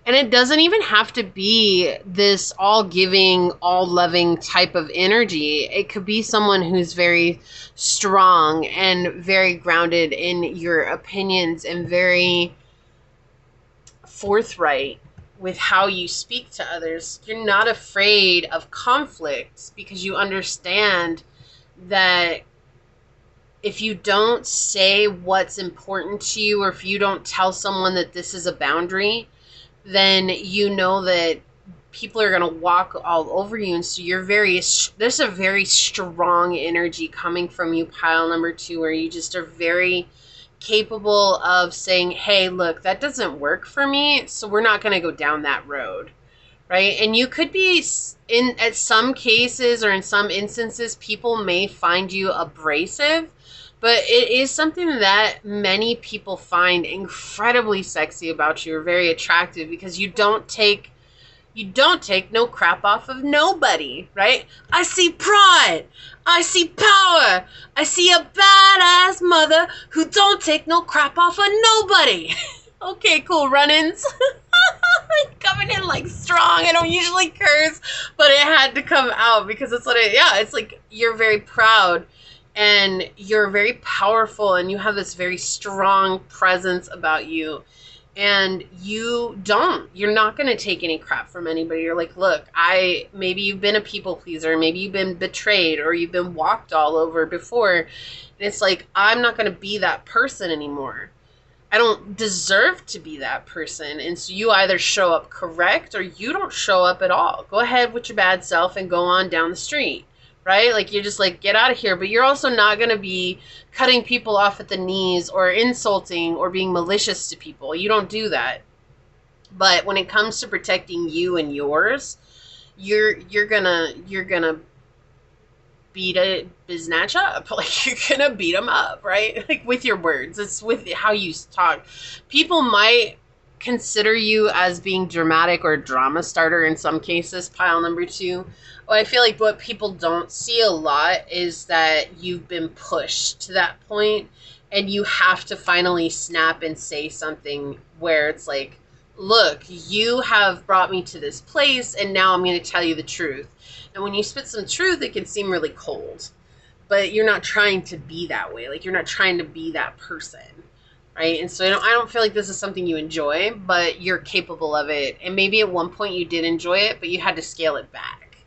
And it doesn't even have to be this all-giving, all-loving type of energy. It could be someone who's very strong and very grounded in your opinions and very forthright with how you speak to others. You're not afraid of conflicts because you understand that if you don't say what's important to you, or if you don't tell someone that this is a boundary, then you know that people are going to walk all over you. And so there's a very strong energy coming from you, pile number 2, where you just are very capable of saying, hey, look, that doesn't work for me, so we're not going to go down that road, right? And you could be at some cases, or in some instances, people may find you abrasive, but it is something that many people find incredibly sexy about you, or very attractive, because you don't take no crap off of nobody, right? I see pride. I see power. I see a badass mother who don't take no crap off of nobody. Okay, cool, run-ins. Coming in like strong. I don't usually curse, but it had to come out because it's it's like you're very proud and you're very powerful and you have this very strong presence about you. And you're not going to take any crap from anybody. You're like, look, maybe you've been a people pleaser, maybe you've been betrayed, or you've been walked all over before. And it's like, I'm not going to be that person anymore. I don't deserve to be that person. And so you either show up correct or you don't show up at all. Go ahead with your bad self and go on down the street. Right? Like, you're just like, get out of here. But you're also not going to be cutting people off at the knees or insulting or being malicious to people. You don't do that. But when it comes to protecting you and yours, you're gonna beat a biznatch up. Like, you're gonna beat them up, right? Like, with your words. It's with how you talk. People might consider you as being dramatic or a drama starter in some cases, pile number 2. Well, I feel like what people don't see a lot is that you've been pushed to that point and you have to finally snap and say something where it's like, look, you have brought me to this place and now I'm going to tell you the truth. And when you spit some truth, it can seem really cold, but you're not trying to be that way. Like, you're not trying to be that person. Right? And so I don't feel like this is something you enjoy, but you're capable of it. And maybe at one point you did enjoy it, but you had to scale it back.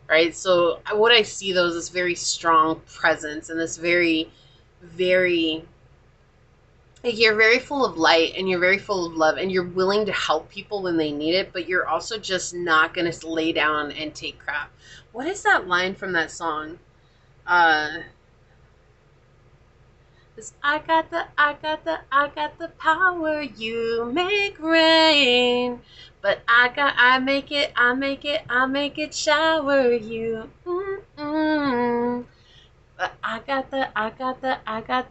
Right? So what I see, though, is this very strong presence and this very, very, like, you're very full of light and you're very full of love and you're willing to help people when they need it, but you're also just not going to lay down and take crap. What is that line from that song? I got the power, you make rain. But I make it shower you. But I got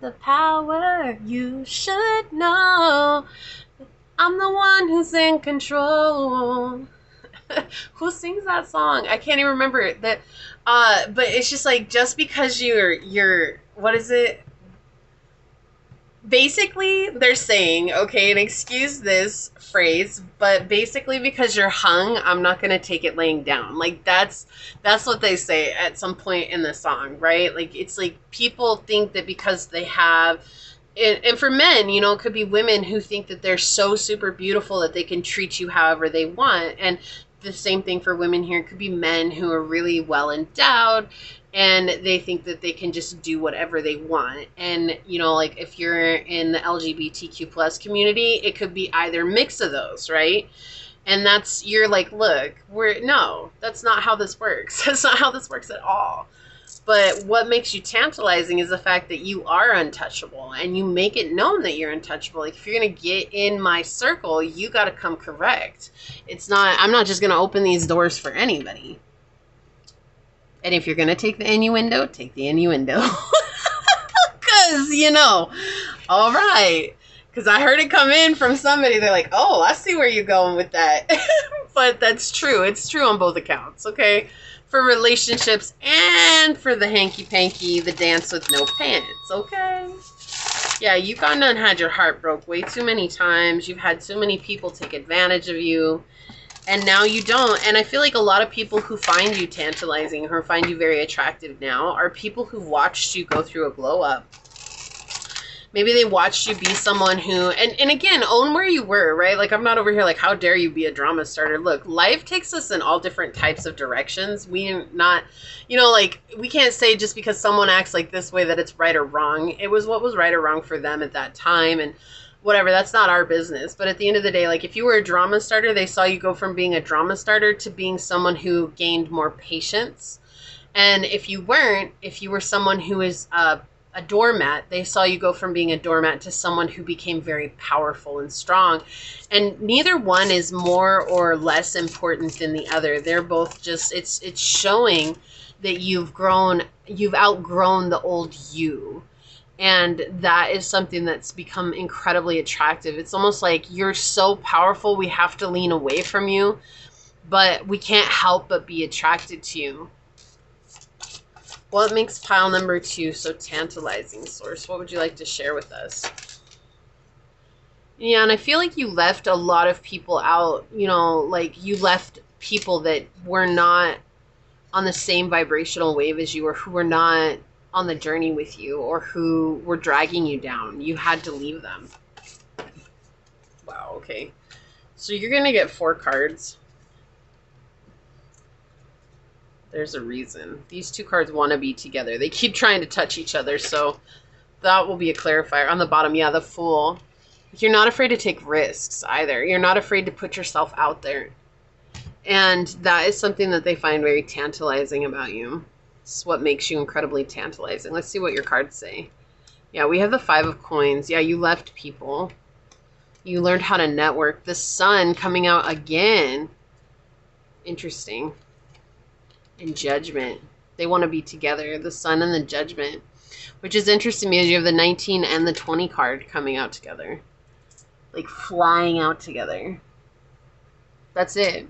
the power, you should know. I'm the one who's in control. Who sings that song? I can't even remember it. That, but it's just like, just because you're what is it? Basically, they're saying, okay, and excuse this phrase, but basically, because you're hung, I'm not gonna take it laying down. Like, that's what they say at some point in the song, right? Like, it's like people think that because they have, and for men, you know, it could be women who think that they're so super beautiful that they can treat you however they want. And the same thing for women here. It could be men who are really well endowed and they think that they can just do whatever they want. And, you know, like if you're in the LGBTQ plus community, it could be either mix of those, right? And that's, you're like, look, no, that's not how this works. That's not how this works at all. But what makes you tantalizing is the fact that you are untouchable and you make it known that you're untouchable. Like, if you're going to get in my circle, you got to come correct. It's not, I'm not just going to open these doors for anybody. And if you're going to take the innuendo, take the innuendo. Because, you know, all right. Because I heard it come in from somebody. They're like, oh, I see where you're going with that. But that's true. It's true on both accounts, okay? For relationships and for the hanky-panky, the dance with no pants, okay? Yeah, you've gone and had your heart broke way too many times. You've had too many people take advantage of you. And now you don't. And I feel like a lot of people who find you tantalizing or find you very attractive now are people who watched you go through a glow up. Maybe they watched you be someone who, and again, own where you were, right? Like, I'm not over here like, how dare you be a drama starter? Look, life takes us in all different types of directions. We're not, you know, like, we can't say just because someone acts like this way that it's right or wrong. It was what was right or wrong for them at that time, and whatever, that's not our business. But at the end of the day, like, if you were a drama starter, they saw you go from being a drama starter to being someone who gained more patience. And if you weren't, if you were someone who is a doormat, they saw you go from being a doormat to someone who became very powerful and strong. And neither one is more or less important than the other. They're both just, it's showing that you've outgrown the old you. And that is something that's become incredibly attractive. It's almost like you're so powerful, we have to lean away from you, but we can't help but be attracted to you. What makes pile number 2 so tantalizing, Source? What would you like to share with us? Yeah, and I feel like you left a lot of people out, you know, like you left people that were not on the same vibrational wave as you, or who were not on the journey with you, or who were dragging you down. You had to leave them. Wow, okay. So you're going to get 4 cards. There's a reason. These 2 cards want to be together. They keep trying to touch each other, so that will be a clarifier. On the bottom, yeah, the Fool. You're not afraid to take risks either. You're not afraid to put yourself out there. And that is something that they find very tantalizing about you. It's what makes you incredibly tantalizing. Let's see what your cards say. Yeah, we have the 5 of Coins. Yeah, you left people. You learned how to network. The Sun coming out again. Interesting. And Judgment. They want to be together. The Sun and the Judgment. Which is interesting because you have the 19 and the 20 card coming out together. Like flying out together. That's it.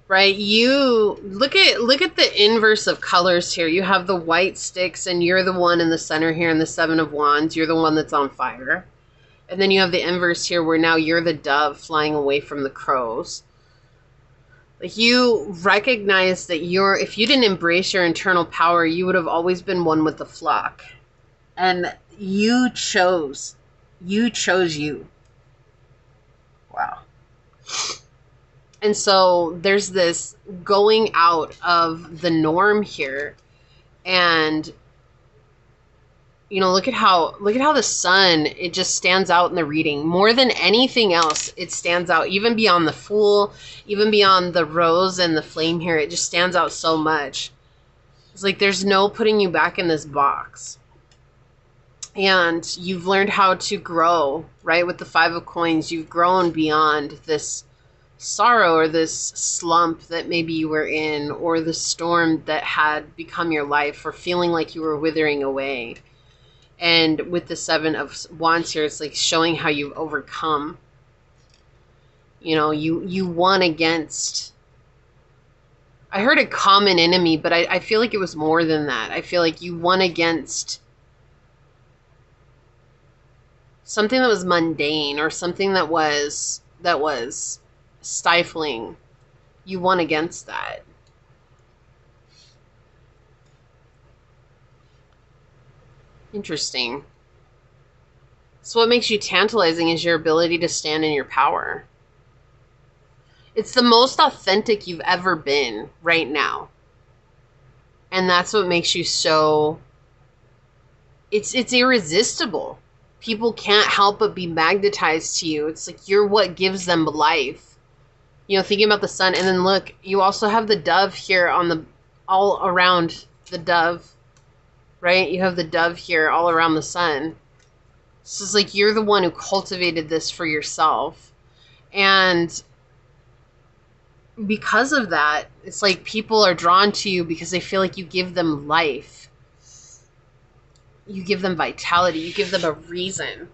Right? You look at the inverse of colors here. You have the white sticks and you're the one in the center here in the 7 of Wands. You're the one that's on fire. And then you have the inverse here where now you're the dove flying away from the crows. Like, you recognize that if you didn't embrace your internal power, you would have always been one with the flock. And you chose you. Wow. And so there's this going out of the norm here. And, you know, look at how the Sun, it just stands out in the reading. More than anything else, it stands out. Even beyond the Fool, even beyond the Rose and the Flame here, it just stands out so much. It's like there's no putting you back in this box. And you've learned how to grow, right? With the 5 of Coins, you've grown beyond this sorrow or this slump that maybe you were in, or the storm that had become your life, or feeling like you were withering away. And with the Seven of Wands here, it's like showing how you've overcome. You know, you won against, I heard a common enemy, but I feel like it was more than that. I feel like you won against something that was mundane, or something that was stifling. You won against that. Interesting. So what makes you tantalizing is your ability to stand in your power. It's the most authentic you've ever been right now. And that's what makes you so... It's irresistible. People can't help but be magnetized to you. It's like you're what gives them life. You know, thinking about the sun. And then look, you also have the dove here on the... all around the dove. Right? You have the dove here all around the sun. So it's like you're the one who cultivated this for yourself. And because of that, it's like people are drawn to you because they feel like you give them life. You give them vitality. You give them a reason.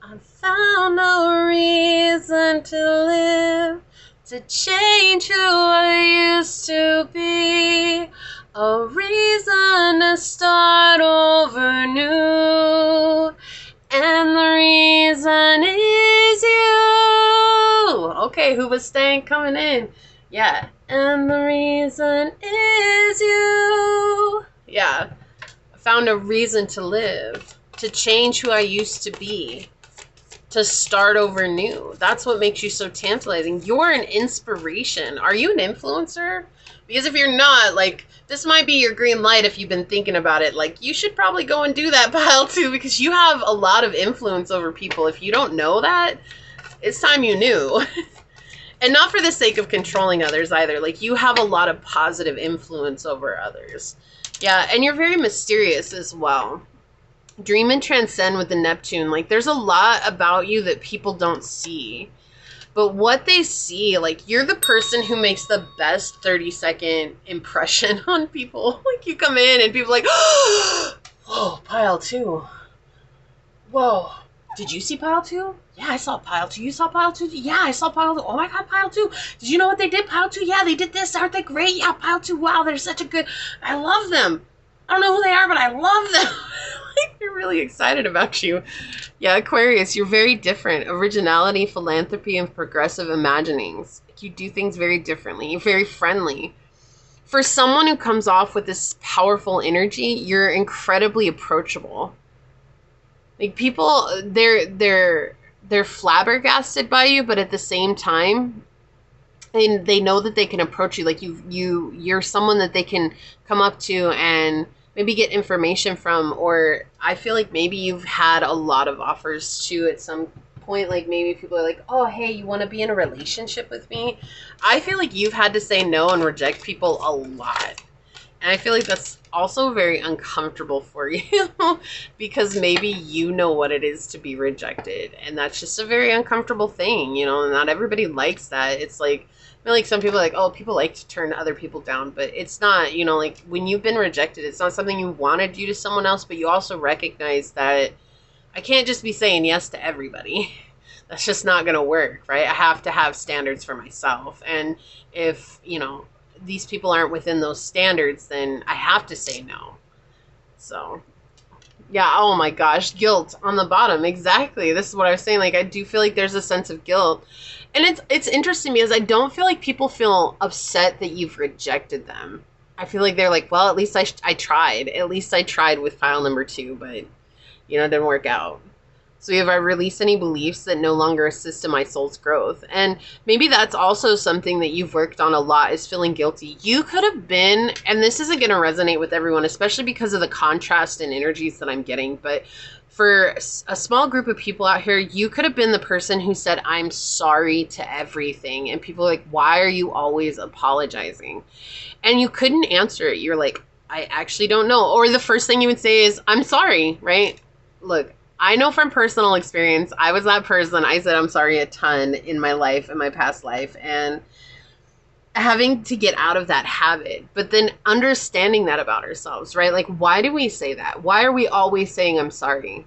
I found a reason to live, to change who I used to be. A reason to start over new. And the reason is you. Okay, Hooba Stank coming in. Yeah. And the reason is you. Yeah. I found a reason to live. To change who I used to be. To start over new. That's what makes you so tantalizing. You're an inspiration. Are you an influencer? Because if you're not, like, this might be your green light if you've been thinking about it. Like, you should probably go and do that pile too, because you have a lot of influence over people. If you don't know that, it's time you knew. And not for the sake of controlling others either. Like, you have a lot of positive influence over others. Yeah, and you're very mysterious as well. Dream and transcend with the Neptune. Like, there's a lot about you that people don't see. But what they see, like, you're the person who makes the best 30-second impression on people. Like, you come in and people are like, oh, whoa, pile two. Whoa. Did you see pile two? Yeah, I saw pile two. You saw pile two? Yeah, I saw pile two. Oh my God, pile two. Did you know what they did? Pile two? Yeah, they did this. Aren't they great? Yeah, pile two. Wow, they're such a good... I love them. I don't know who they are, but I love them. Like, they're really excited about you. Yeah, Aquarius, you're very different. Originality, philanthropy, and progressive imaginings. You do things very differently. You're very friendly. For someone who comes off with this powerful energy, you're incredibly approachable. Like, people, they're flabbergasted by you, but at the same time, they know that they can approach you. Like, you're someone that they can come up to and maybe get information from, or I feel like maybe you've had a lot of offers too at some point. Like, maybe people are like, oh, hey, you want to be in a relationship with me? I feel like you've had to say no and reject people a lot. And I feel like that's also very uncomfortable for you because maybe you know what it is to be rejected. And that's just a very uncomfortable thing, you know, not everybody likes that. It's like, I feel like some people are like, oh, people like to turn other people down, but it's not, you know, like when you've been rejected, it's not something you want to do to someone else, but you also recognize that I can't just be saying yes to everybody. That's just not going to work, right? I have to have standards for myself. And if, you know, these people aren't within those standards, then I have to say no. So, yeah, oh my gosh, guilt on the bottom. Exactly. This is what I was saying. Like, I do feel like there's a sense of guilt. And it's interesting because I don't feel like people feel upset that you've rejected them. I feel like they're like, well, at least I tried. At least I tried with file number 2, but, you know, it didn't work out. So have I released any beliefs that no longer assist in my soul's growth? And maybe that's also something that you've worked on a lot, is feeling guilty. You could have been, and this isn't going to resonate with everyone, especially because of the contrast and energies that I'm getting, but for a small group of people out here, you could have been the person who said, I'm sorry to everything. And people are like, why are you always apologizing? And you couldn't answer it. You're like, I actually don't know. Or the first thing you would say is, I'm sorry, right? Look, I know from personal experience, I was that person. I said I'm sorry a ton in my life, in my past life. And having to get out of that habit, but then understanding that about ourselves, right? Like, why do we say that? Why are we always saying I'm sorry?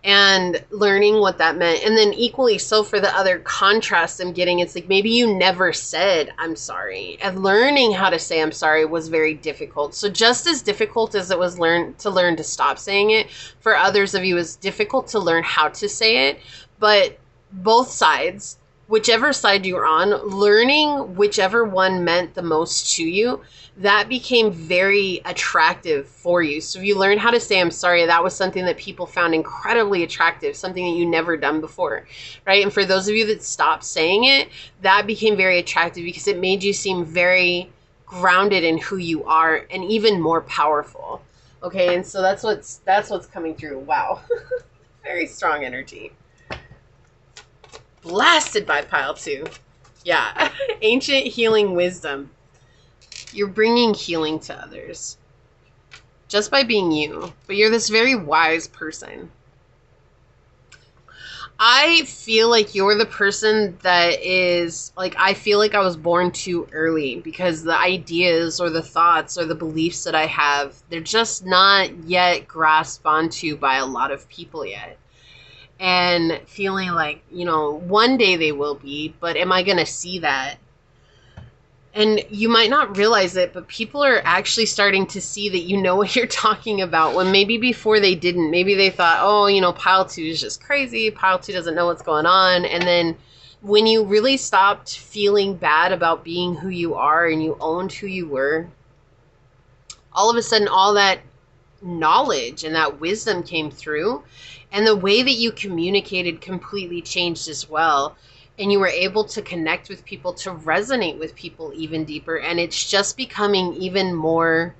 And learning what that meant. And then equally so for the other contrast I'm getting, it's like maybe you never said I'm sorry. And learning how to say I'm sorry was very difficult. So just as difficult as it was learn to stop saying it, for others of you it's difficult to learn how to say it. But both sides, whichever side you're on, learning whichever one meant the most to you, that became very attractive for you. So if you learn how to say I'm sorry, that was something that people found incredibly attractive, something that you never done before, right? And for those of you that stopped saying it, that became very attractive because it made you seem very grounded in who you are and even more powerful. Okay, and so that's what's coming through. Wow. Very strong energy. Blasted by pile 2. Yeah. Ancient healing wisdom. You're bringing healing to others just by being you, but you're this very wise person. I feel like you're the person that is like, I feel like I was born too early because the ideas or the thoughts or the beliefs that I have, they're just not yet grasped onto by a lot of people yet. And feeling like, you know, one day they will be, but am I going to see that? And you might not realize it, but people are actually starting to see that you know what you're talking about when maybe before they didn't. Maybe they thought, oh, you know, pile 2 is just crazy. Pile 2 doesn't know what's going on. And then when you really stopped feeling bad about being who you are and you owned who you were, all of a sudden all that knowledge and that wisdom came through. And the way that you communicated completely changed as well. And you were able to connect with people, to resonate with people even deeper. And it's just becoming even more,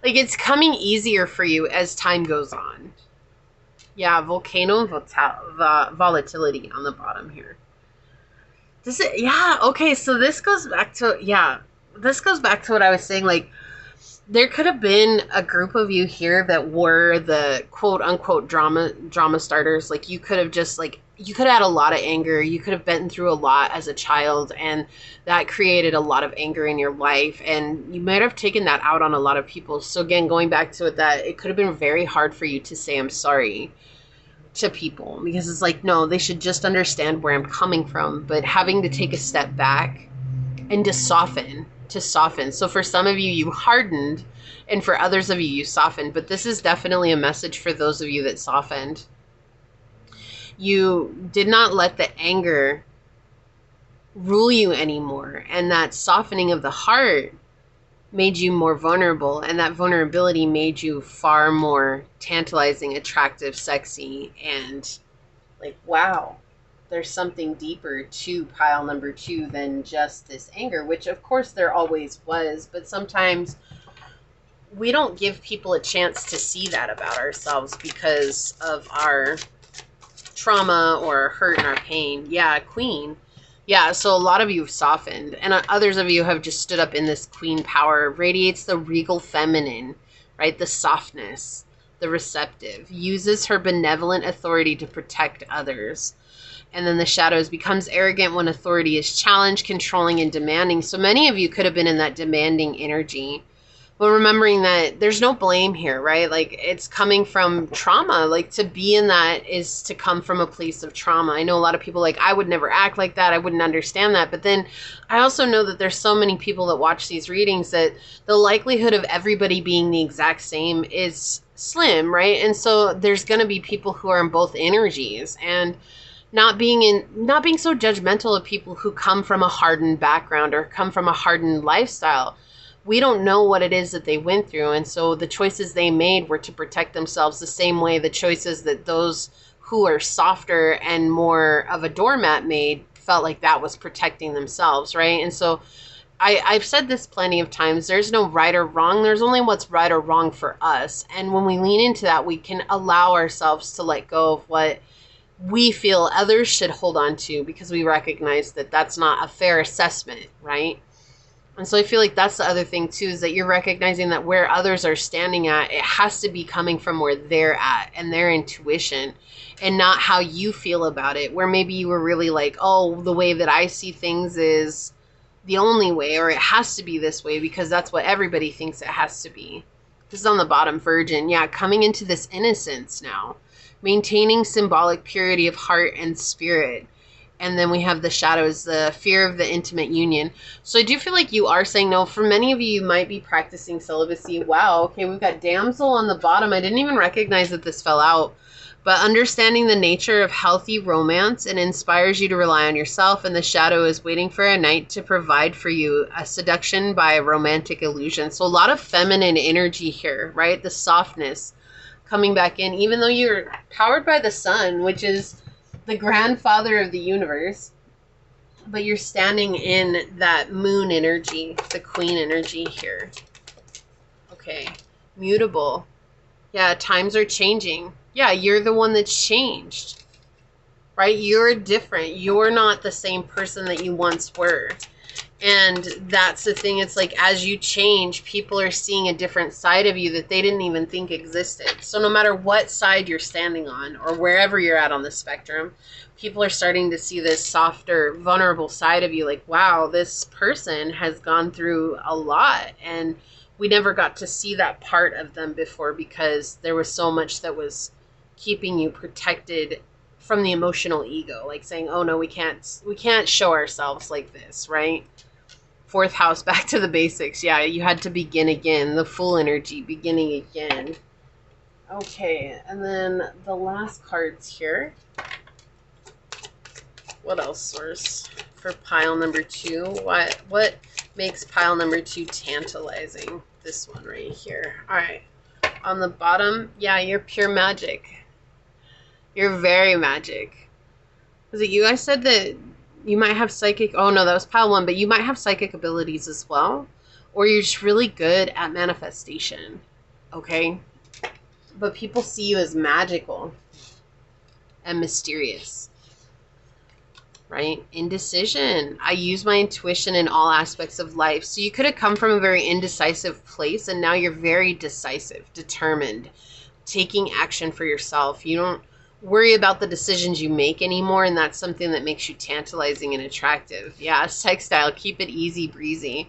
like, it's coming easier for you as time goes on. Yeah, volcano volatility on the bottom here. Yeah, okay, so this goes back to, what I was saying. Like, there could have been a group of you here that were the quote unquote drama starters. Like, you could have just, like, you could have had a lot of anger. You could have been through a lot as a child, and that created a lot of anger in your life, and you might have taken that out on a lot of people. So again, going back to it, that it could have been very hard for you to say I'm sorry to people, because it's like, no, they should just understand where I'm coming from. But having to take a step back and to soften. So for some of you, you hardened, and for others of you, you softened. But this is definitely a message for those of you that softened. You did not let the anger rule you anymore, and that softening of the heart made you more vulnerable, and that vulnerability made you far more tantalizing, attractive, sexy, and like, wow. There's something deeper to pile number 2 than just this anger, which of course there always was, but sometimes we don't give people a chance to see that about ourselves because of our trauma or hurt and our pain. Yeah, queen. Yeah, so a lot of you have softened, and others of you have just stood up in this queen power. Radiates the regal feminine, right? The softness, the receptive, uses her benevolent authority to protect others. And then the shadows, becomes arrogant when authority is challenged, controlling and demanding. So many of you could have been in that demanding energy. But remembering that there's no blame here, right? Like, it's coming from trauma. Like, to be in that is to come from a place of trauma. I know a lot of people like, I would never act like that. I wouldn't understand that. But then I also know that there's so many people that watch these readings that the likelihood of everybody being the exact same is slim, right? And so there's going to be people who are in both energies, and not being so judgmental of people who come from a hardened background or come from a hardened lifestyle. We don't know what it is that they went through, and so the choices they made were to protect themselves the same way the choices that those who are softer and more of a doormat made felt like that was protecting themselves, right? And so I've said this plenty of times, there's no right or wrong, there's only what's right or wrong for us. And when we lean into that, we can allow ourselves to let go of what we feel others should hold on to, because we recognize that that's not a fair assessment, right? And so I feel like that's the other thing too, is that you're recognizing that where others are standing at, it has to be coming from where they're at and their intuition, and not how you feel about it, where maybe you were really like, oh, the way that I see things is the only way, or it has to be this way because that's what everybody thinks it has to be. This is on the bottom, Virgin. Yeah, coming into this innocence now, maintaining symbolic purity of heart and spirit. And then we have the shadows, the fear of the intimate union. So I do feel like you are saying no. For many of you, you might be practicing celibacy. Wow, okay, we've got damsel on the bottom. I didn't even recognize that this fell out. But understanding the nature of healthy romance, and inspires you to rely on yourself, and the shadow is waiting for a knight to provide for you a seduction by romantic illusion. So a lot of feminine energy here, right? The softness coming back in, even though you're powered by the sun, which is the grandfather of the universe, but you're standing in that moon energy, the queen energy here. Okay, mutable. Yeah, times are changing. Yeah, you're the one that's changed, right? You're different. You're not the same person that you once were. And that's the thing. It's like, as you change, people are seeing a different side of you that they didn't even think existed. So no matter what side you're standing on, or wherever you're at on the spectrum, people are starting to see this softer, vulnerable side of you. Like, wow, this person has gone through a lot, and we never got to see that part of them before because there was so much that was keeping you protected from the emotional ego, like saying, oh no, we can't show ourselves like this, right? Fourth house, back to the basics. Yeah, you had to begin again, the full energy, beginning again. Okay, and then the last cards here. What else, source, for pile number 2? What makes pile number 2 tantalizing? This one right here. All right, on the bottom, yeah, you're pure magic. You're very magic. Was it you guys said that you might have psychic? Oh no, that was pile 1, but you might have psychic abilities as well. Or you're just really good at manifestation. Okay? But people see you as magical and mysterious. Right? Indecision. I use my intuition in all aspects of life. So you could have come from a very indecisive place, and now you're very decisive, determined, taking action for yourself. You don't worry about the decisions you make anymore, and that's something that makes you tantalizing and attractive. Yeah, textile, keep it easy breezy.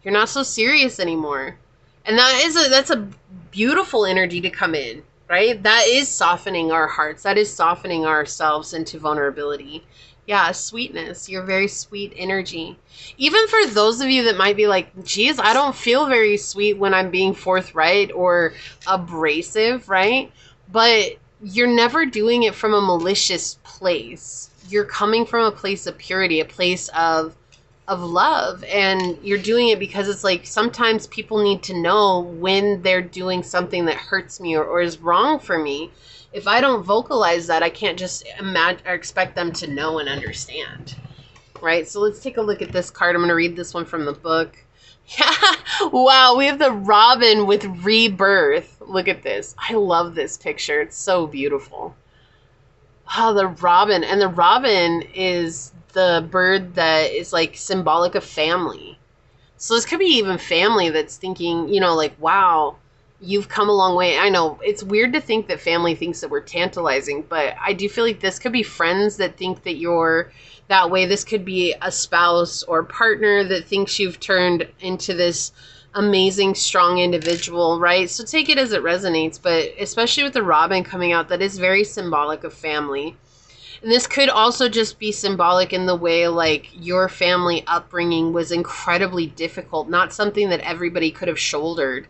You're not so serious anymore. And that's a beautiful energy to come in, right? That is softening our hearts. That is softening ourselves into vulnerability. Yeah, sweetness. You're very sweet energy. Even for those of you that might be like, geez, I don't feel very sweet when I'm being forthright or abrasive, right? But you're never doing it from a malicious place. You're coming from a place of purity, a place of love, and you're doing it because it's like sometimes people need to know when they're doing something that hurts me or is wrong for me. If I don't vocalize that, I can't just imagine or expect them to know and understand, right? So let's take a look at this card. I'm going to read this one from the book. Yeah. Wow, we have the robin with rebirth. Look at this. I love this picture. It's so beautiful. Oh, the robin. And the robin is the bird that is like symbolic of family. So this could be even family that's thinking, you know, like, wow, you've come a long way. I know it's weird to think that family thinks that we're tantalizing, but I do feel like this could be friends that think that you're that way. This could be a spouse or partner that thinks you've turned into this amazing, strong individual, right? So take it as it resonates, but especially with the robin coming out, that is very symbolic of family. And this could also just be symbolic in the way like your family upbringing was incredibly difficult, not something that everybody could have shouldered.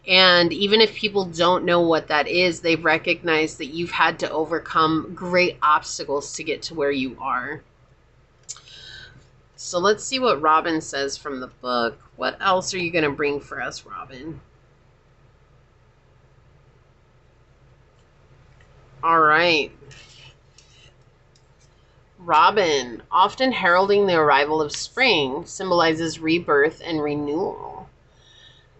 And even if people don't know what that is, they've recognized that you've had to overcome great obstacles to get to where you are. So let's see what Robin says from the book. What else are you going to bring for us, Robin? All right. Robin, often heralding the arrival of spring, symbolizes rebirth and renewal.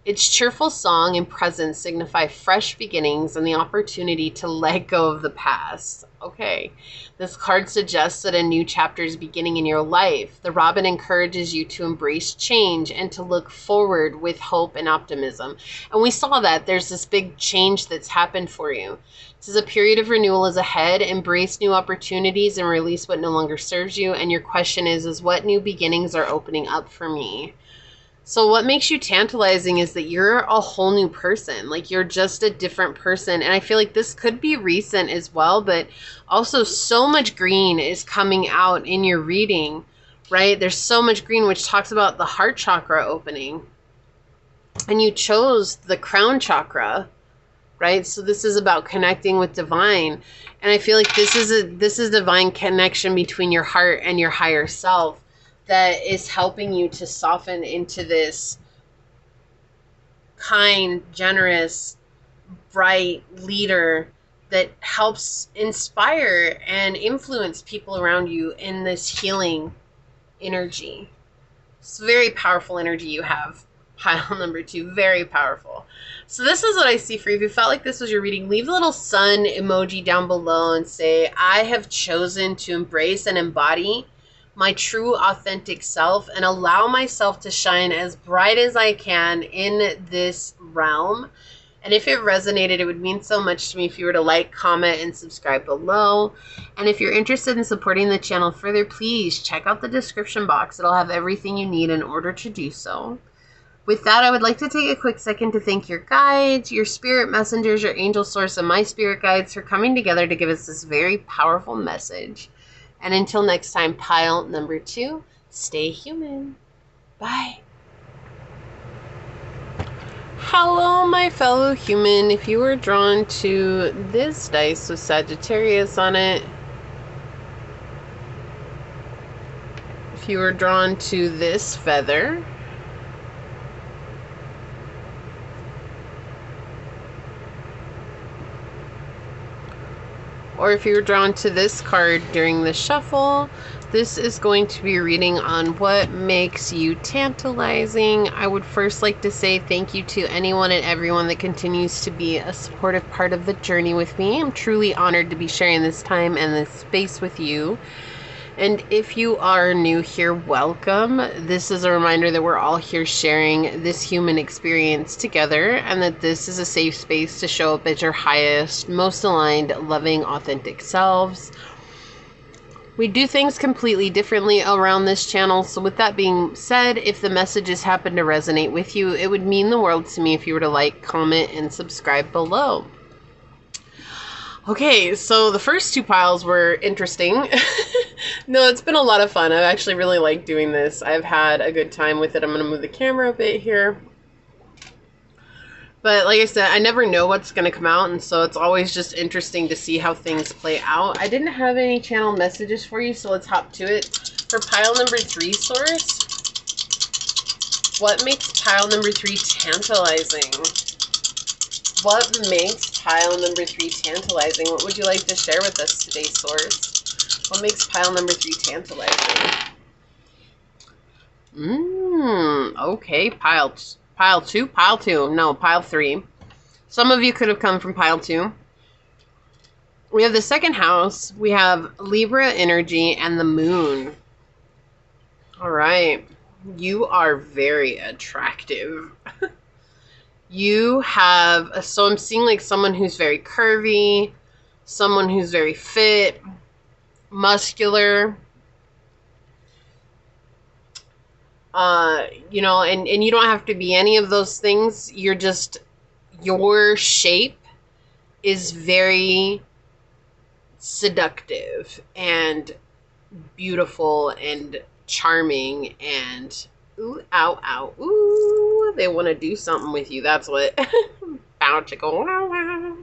Its cheerful song and presence signify fresh beginnings and the opportunity to let go of the past. Okay. This card suggests that a new chapter is beginning in your life. The robin encourages you to embrace change and to look forward with hope and optimism. And we saw that there's this big change that's happened for you. It says a period of renewal is ahead. Embrace new opportunities and release what no longer serves you. And your question is what new beginnings are opening up for me? So what makes you tantalizing is that you're a whole new person. Like, you're just a different person. And I feel like this could be recent as well, but also so much green is coming out in your reading, right? There's so much green, which talks about the heart chakra opening. And you chose the crown chakra, right? So this is about connecting with divine. And I feel like this is divine connection between your heart and your higher self that is helping you to soften into this kind, generous, bright leader that helps inspire and influence people around you in this healing energy. It's very powerful energy you have, pile number 2. Very powerful. So this is what I see for you. If you felt like this was your reading, leave a little sun emoji down below and say, I have chosen to embrace and embody my true authentic self and allow myself to shine as bright as I can in this realm. And if it resonated, it would mean so much to me if you were to like, comment, and subscribe below. And if you're interested in supporting the channel further, please check out the description box. It'll have everything you need in order to do so. With that, I would like to take a quick second to thank your guides, your spirit messengers, your angel source, and my spirit guides for coming together to give us this very powerful message. And until next time, pile number 2, stay human. Bye. Hello, my fellow human. If you were drawn to this dice with Sagittarius on it, if you were drawn to this feather, or if you were drawn to this card during the shuffle, this is going to be a reading on what makes you tantalizing. I would first like to say thank you to anyone and everyone that continues to be a supportive part of the journey with me. I'm truly honored to be sharing this time and this space with you. And if you are new here, welcome. This is a reminder that we're all here sharing this human experience together, and that this is a safe space to show up as your highest, most aligned, loving, authentic selves. We do things completely differently around this channel, so with that being said, if the messages happen to resonate with you, it would mean the world to me if you were to like, comment, and subscribe below. Okay, so the first 2 piles were interesting. No, it's been a lot of fun. I've actually really liked doing this. I've had a good time with it. I'm going to move the camera a bit here. But like I said, I never know what's going to come out, and so it's always just interesting to see how things play out. I didn't have any channel messages for you, so let's hop to it. For pile number 3, source, what makes pile number 3 tantalizing? What makes pile number 3 tantalizing? What would you like to share with us today, source? What makes pile number 3 tantalizing? Okay, pile 2, no, pile 3. Some of you could have come from pile 2. We have the second house, we have Libra energy and the moon. All right, you are very attractive. You have, so I'm seeing like someone who's very curvy, someone who's very fit, muscular, you know, and you don't have to be any of those things. You're just, your shape is very seductive and beautiful and charming and ooh, ow, ow, ooh, they want to do something with you. That's what. Bow, chicka, wow, wow.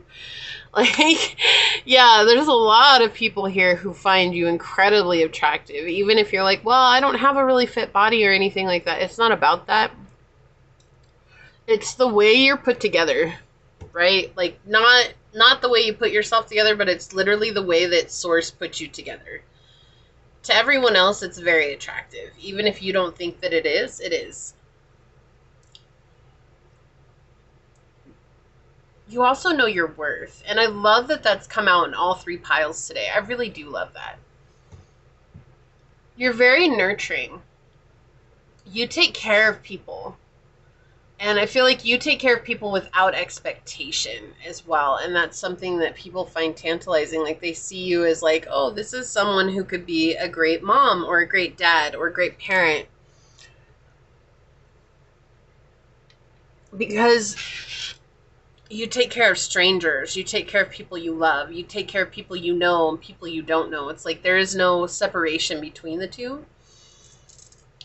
Like, yeah, there's a lot of people here who find you incredibly attractive. Even if you're like, well, I don't have a really fit body or anything like that. It's not about that. It's the way you're put together, right? Like, not the way you put yourself together, but it's literally the way that Source puts you together. To everyone else, it's very attractive. Even if you don't think that it is, it is. you also know your worth. And I love that that's come out in all three piles today. I really do love that. You're very nurturing. You take care of people. And I feel like you take care of people without expectation as well. And that's something that people find tantalizing. Like they see you as like, oh, this is someone who could be a great mom or a great dad or a great parent. Because you take care of strangers. You take care of people you love. You take care of people you know and people you don't know. It's like there is no separation between the two.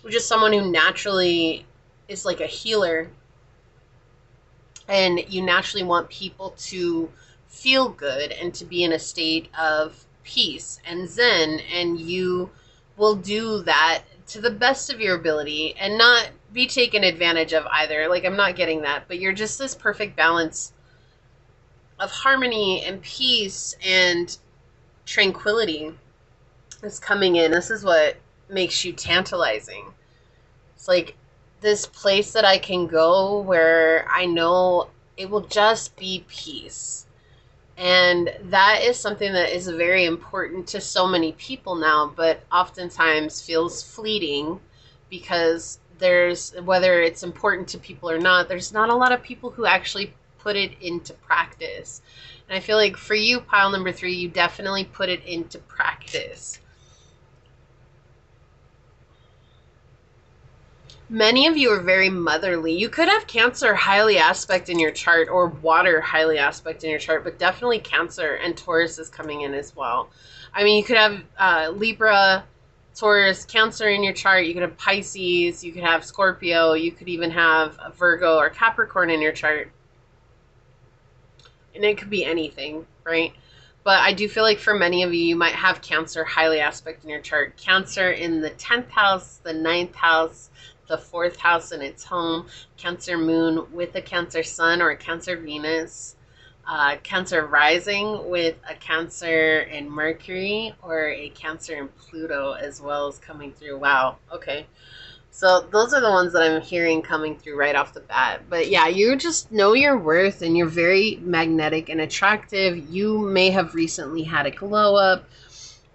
You're just someone who naturally is like a healer. And you naturally want people to feel good and to be in a state of peace and zen. And you will do that to the best of your ability and not be taken advantage of either. Like, I'm not getting that. But you're just this perfect balance of harmony and peace and tranquility is coming in. This is what makes you tantalizing. It's like this place that I can go where I know it will just be peace. And that is something that is very important to so many people now, but oftentimes feels fleeting because there's, whether it's important to people or not, there's not a lot of people who actually put it into practice. And I feel like for you, pile number 3, you definitely put it into practice. Many of you are very motherly. You could have Cancer highly aspect in your chart or water highly aspect in your chart, but definitely Cancer and Taurus is coming in as well. I mean, you could have Libra, Taurus, Cancer in your chart. You could have Pisces. You could have Scorpio. You could even have a Virgo or Capricorn in your chart. And it could be anything, right? But I do feel like for many of you, you might have Cancer highly aspect in your chart. Cancer in the 10th house, the 9th house, the 4th house in its home, Cancer moon with a Cancer sun or a Cancer Venus, Cancer rising with a Cancer in Mercury or a Cancer in Pluto as well as coming through. Wow. Okay. So those are the ones that I'm hearing coming through right off the bat. But yeah, you just know your worth and you're very magnetic and attractive. You may have recently had a glow up.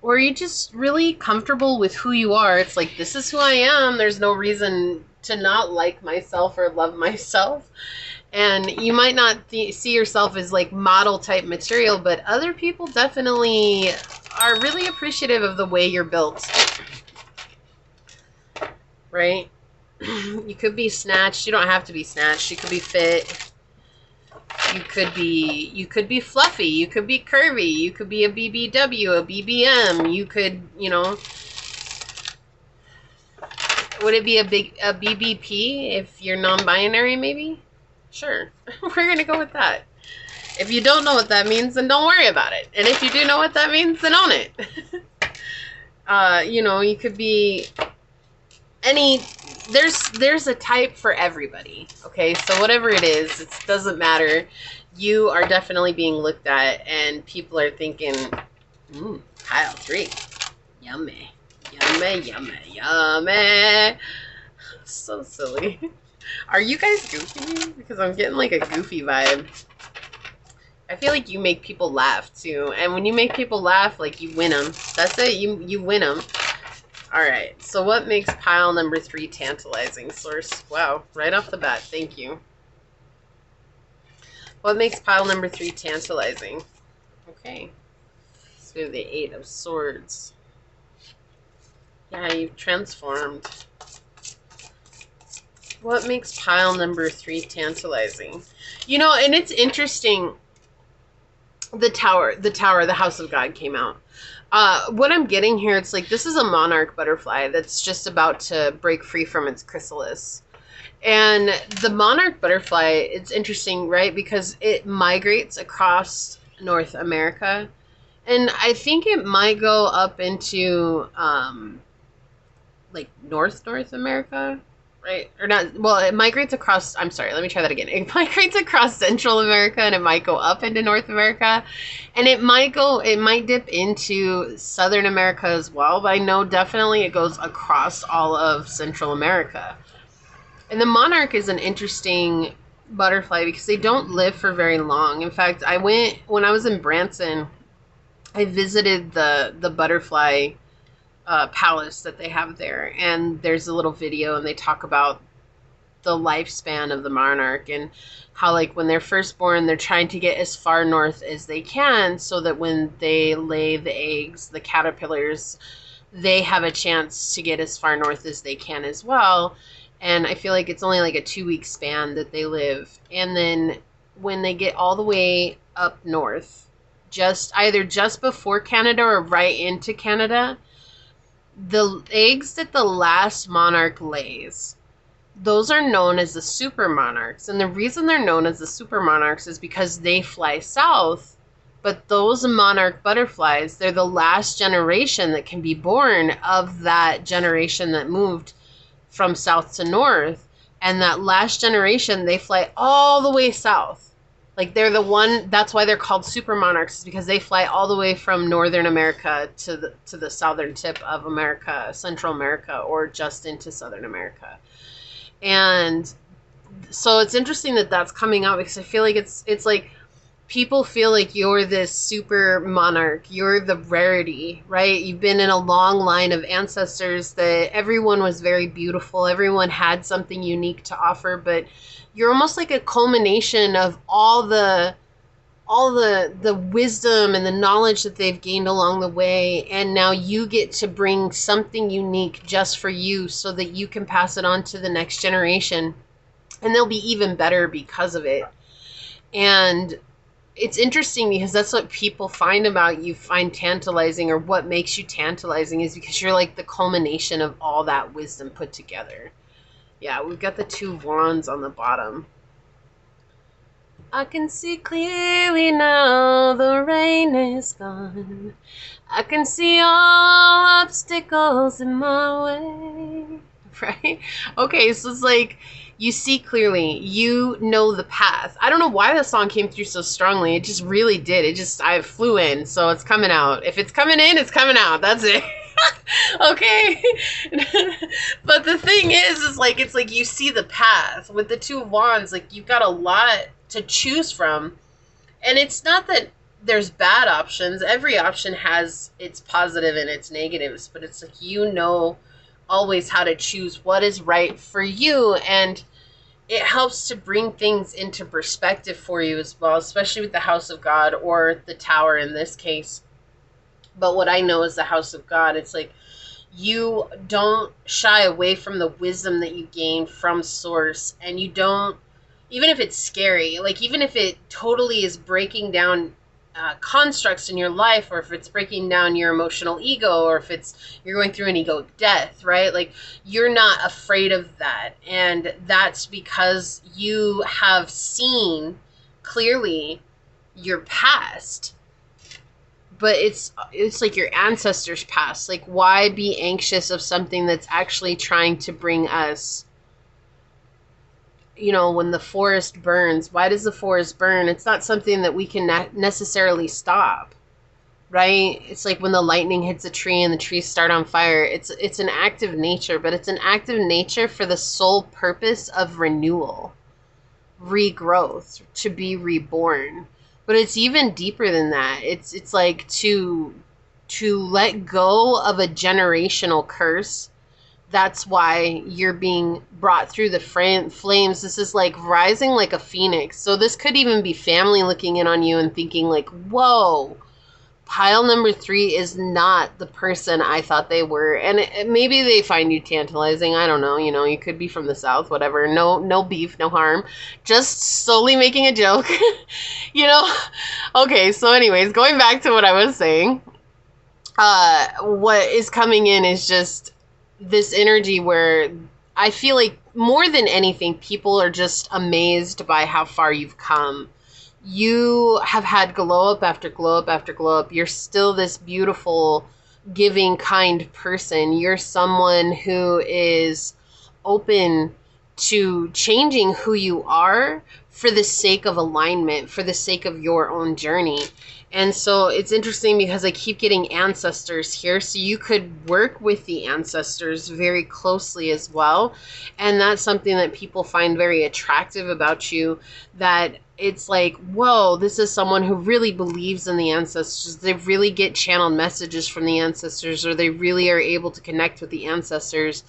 Or you're just really comfortable with who you are. It's like, this is who I am. There's no reason to not like myself or love myself. And you might not see yourself as like model type material, but other people definitely are really appreciative of the way you're built. Right? You could be snatched. You don't have to be snatched. You could be fit. You could be fluffy, you could be curvy, you could be a BBW, a BBM, you could, you know, would it be a BBP if you're non-binary maybe? Sure, we're gonna go with that. If you don't know what that means, then don't worry about it. And if you do know what that means, then own it. You know, you could be any... There's a type for everybody, okay? So whatever it is, it doesn't matter. You are definitely being looked at, and people are thinking, pile 3. Yummy. Yummy, yummy, yummy. So silly. Are you guys goofy? Because I'm getting like a goofy vibe. I feel like you make people laugh, too. And when you make people laugh, like, you win them. That's it. You win them. All right, so what makes pile number 3 tantalizing, Source? Wow, right off the bat, thank you. What makes pile number 3 tantalizing? Okay, so the 8 of Swords. Yeah, you've transformed. What makes pile number 3 tantalizing? You know, and it's interesting, the Tower, the House of God came out. What I'm getting here, it's like this is a monarch butterfly that's just about to break free from its chrysalis. And the monarch butterfly, it's interesting, right? Because it migrates across North America. And I think it might go up into, like, North America, right? Or not, well, it migrates across, I'm sorry, let me try that again. It migrates across Central America, and it might go up into North America. And it might dip into Southern America as well, but I know definitely it goes across all of Central America. And the monarch is an interesting butterfly because they don't live for very long. In fact, when I was in Branson, I visited the butterfly palace that they have there, and there's a little video, and they talk about the lifespan of the monarch and how, like, when they're first born, they're trying to get as far north as they can so that when they lay the eggs, the caterpillars, they have a chance to get as far north as they can as well. And I feel like it's only like a 2 week span that they live. And then when they get all the way up north, just before Canada or right into Canada, the eggs that the last monarch lays, those are known as the super monarchs. And the reason they're known as the super monarchs is because they fly south. But those monarch butterflies, they're the last generation that can be born of that generation that moved from south to north. And that last generation, they fly all the way south. Like, they're the one, that's why they're called super monarchs, because they fly all the way from Northern America to the southern tip of America, Central America, or just into Southern America. And so it's interesting that that's coming out, because I feel like it's like people feel like you're this super monarch, you're the rarity, right? You've been in a long line of ancestors that everyone was very beautiful, everyone had something unique to offer, but you're almost like a culmination of all the wisdom and the knowledge that they've gained along the way, and now you get to bring something unique just for you so that you can pass it on to the next generation, and they'll be even better because of it. And it's interesting because that's what people find about you, find tantalizing, or what makes you tantalizing, is because you're like the culmination of all that wisdom put together. Yeah, we've got the 2 wands on the bottom. I can see clearly now, the rain is gone. I can see all obstacles in my way. Right? Okay, so it's like, you see clearly, you know the path. I don't know why the song came through so strongly. It just really did. I flew in, so it's coming out. If it's coming in, it's coming out. That's it. Okay. But the thing is like, it's like you see the path. With the 2 wands, like, you've got a lot to choose from. And it's not that there's bad options. Every option has its positive and its negatives, but it's like, you know always how to choose what is right for you, and it helps to bring things into perspective for you as well, especially with the House of God, or the Tower in this case. But what I know is the House of God, it's like, you don't shy away from the wisdom that you gain from source, and you don't, even if it's scary, like, even if it totally is breaking down constructs in your life, or if it's breaking down your emotional ego, or if you're going through an ego death, right? Like, you're not afraid of that. And that's because you have seen clearly your past. But it's like your ancestors' past. Like, why be anxious of something that's actually trying to bring us, when the forest burns? Why does the forest burn? It's not something that we can necessarily stop, right? It's like when the lightning hits a tree and the trees start on fire. It's an act of nature, but it's an act of nature for the sole purpose of renewal, regrowth, to be reborn. But it's even deeper than that. It's like to let go of a generational curse. That's why you're being brought through the flames. This is like rising like a phoenix. So this could even be family looking in on you and thinking like, whoa, pile number 3 is not the person I thought they were. And maybe they find you tantalizing. I don't know. You could be from the South, whatever. No beef, no harm. Just solely making a joke. Okay, so anyways, going back to what I was saying, what is coming in is just this energy where I feel like more than anything, people are just amazed by how far you've come. You have had glow up after glow up after glow up. You're still this beautiful, giving, kind person. You're someone who is open to changing who you are for the sake of alignment, for the sake of your own journey. And so it's interesting because I keep getting ancestors here. So you could work with the ancestors very closely as well. And that's something that people find very attractive about you, that it's like, whoa, this is someone who really believes in the ancestors. They really get channeled messages from the ancestors, or they really are able to connect with the ancestors.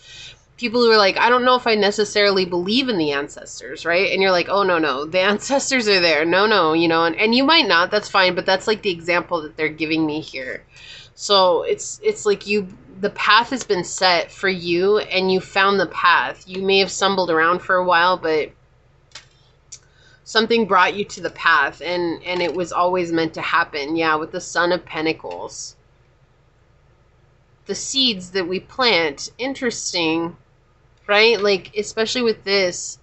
People who are like, I don't know if I necessarily believe in the ancestors, right? And you're like, oh, no, the ancestors are there. No, you know, and you might not, that's fine, but that's like the example that they're giving me here. So it's like the path has been set for you, and you found the path. You may have stumbled around for a while, but something brought you to the path, and it was always meant to happen. Yeah, with the Son of Pentacles. The seeds that we plant, interesting, right? Like, especially with this,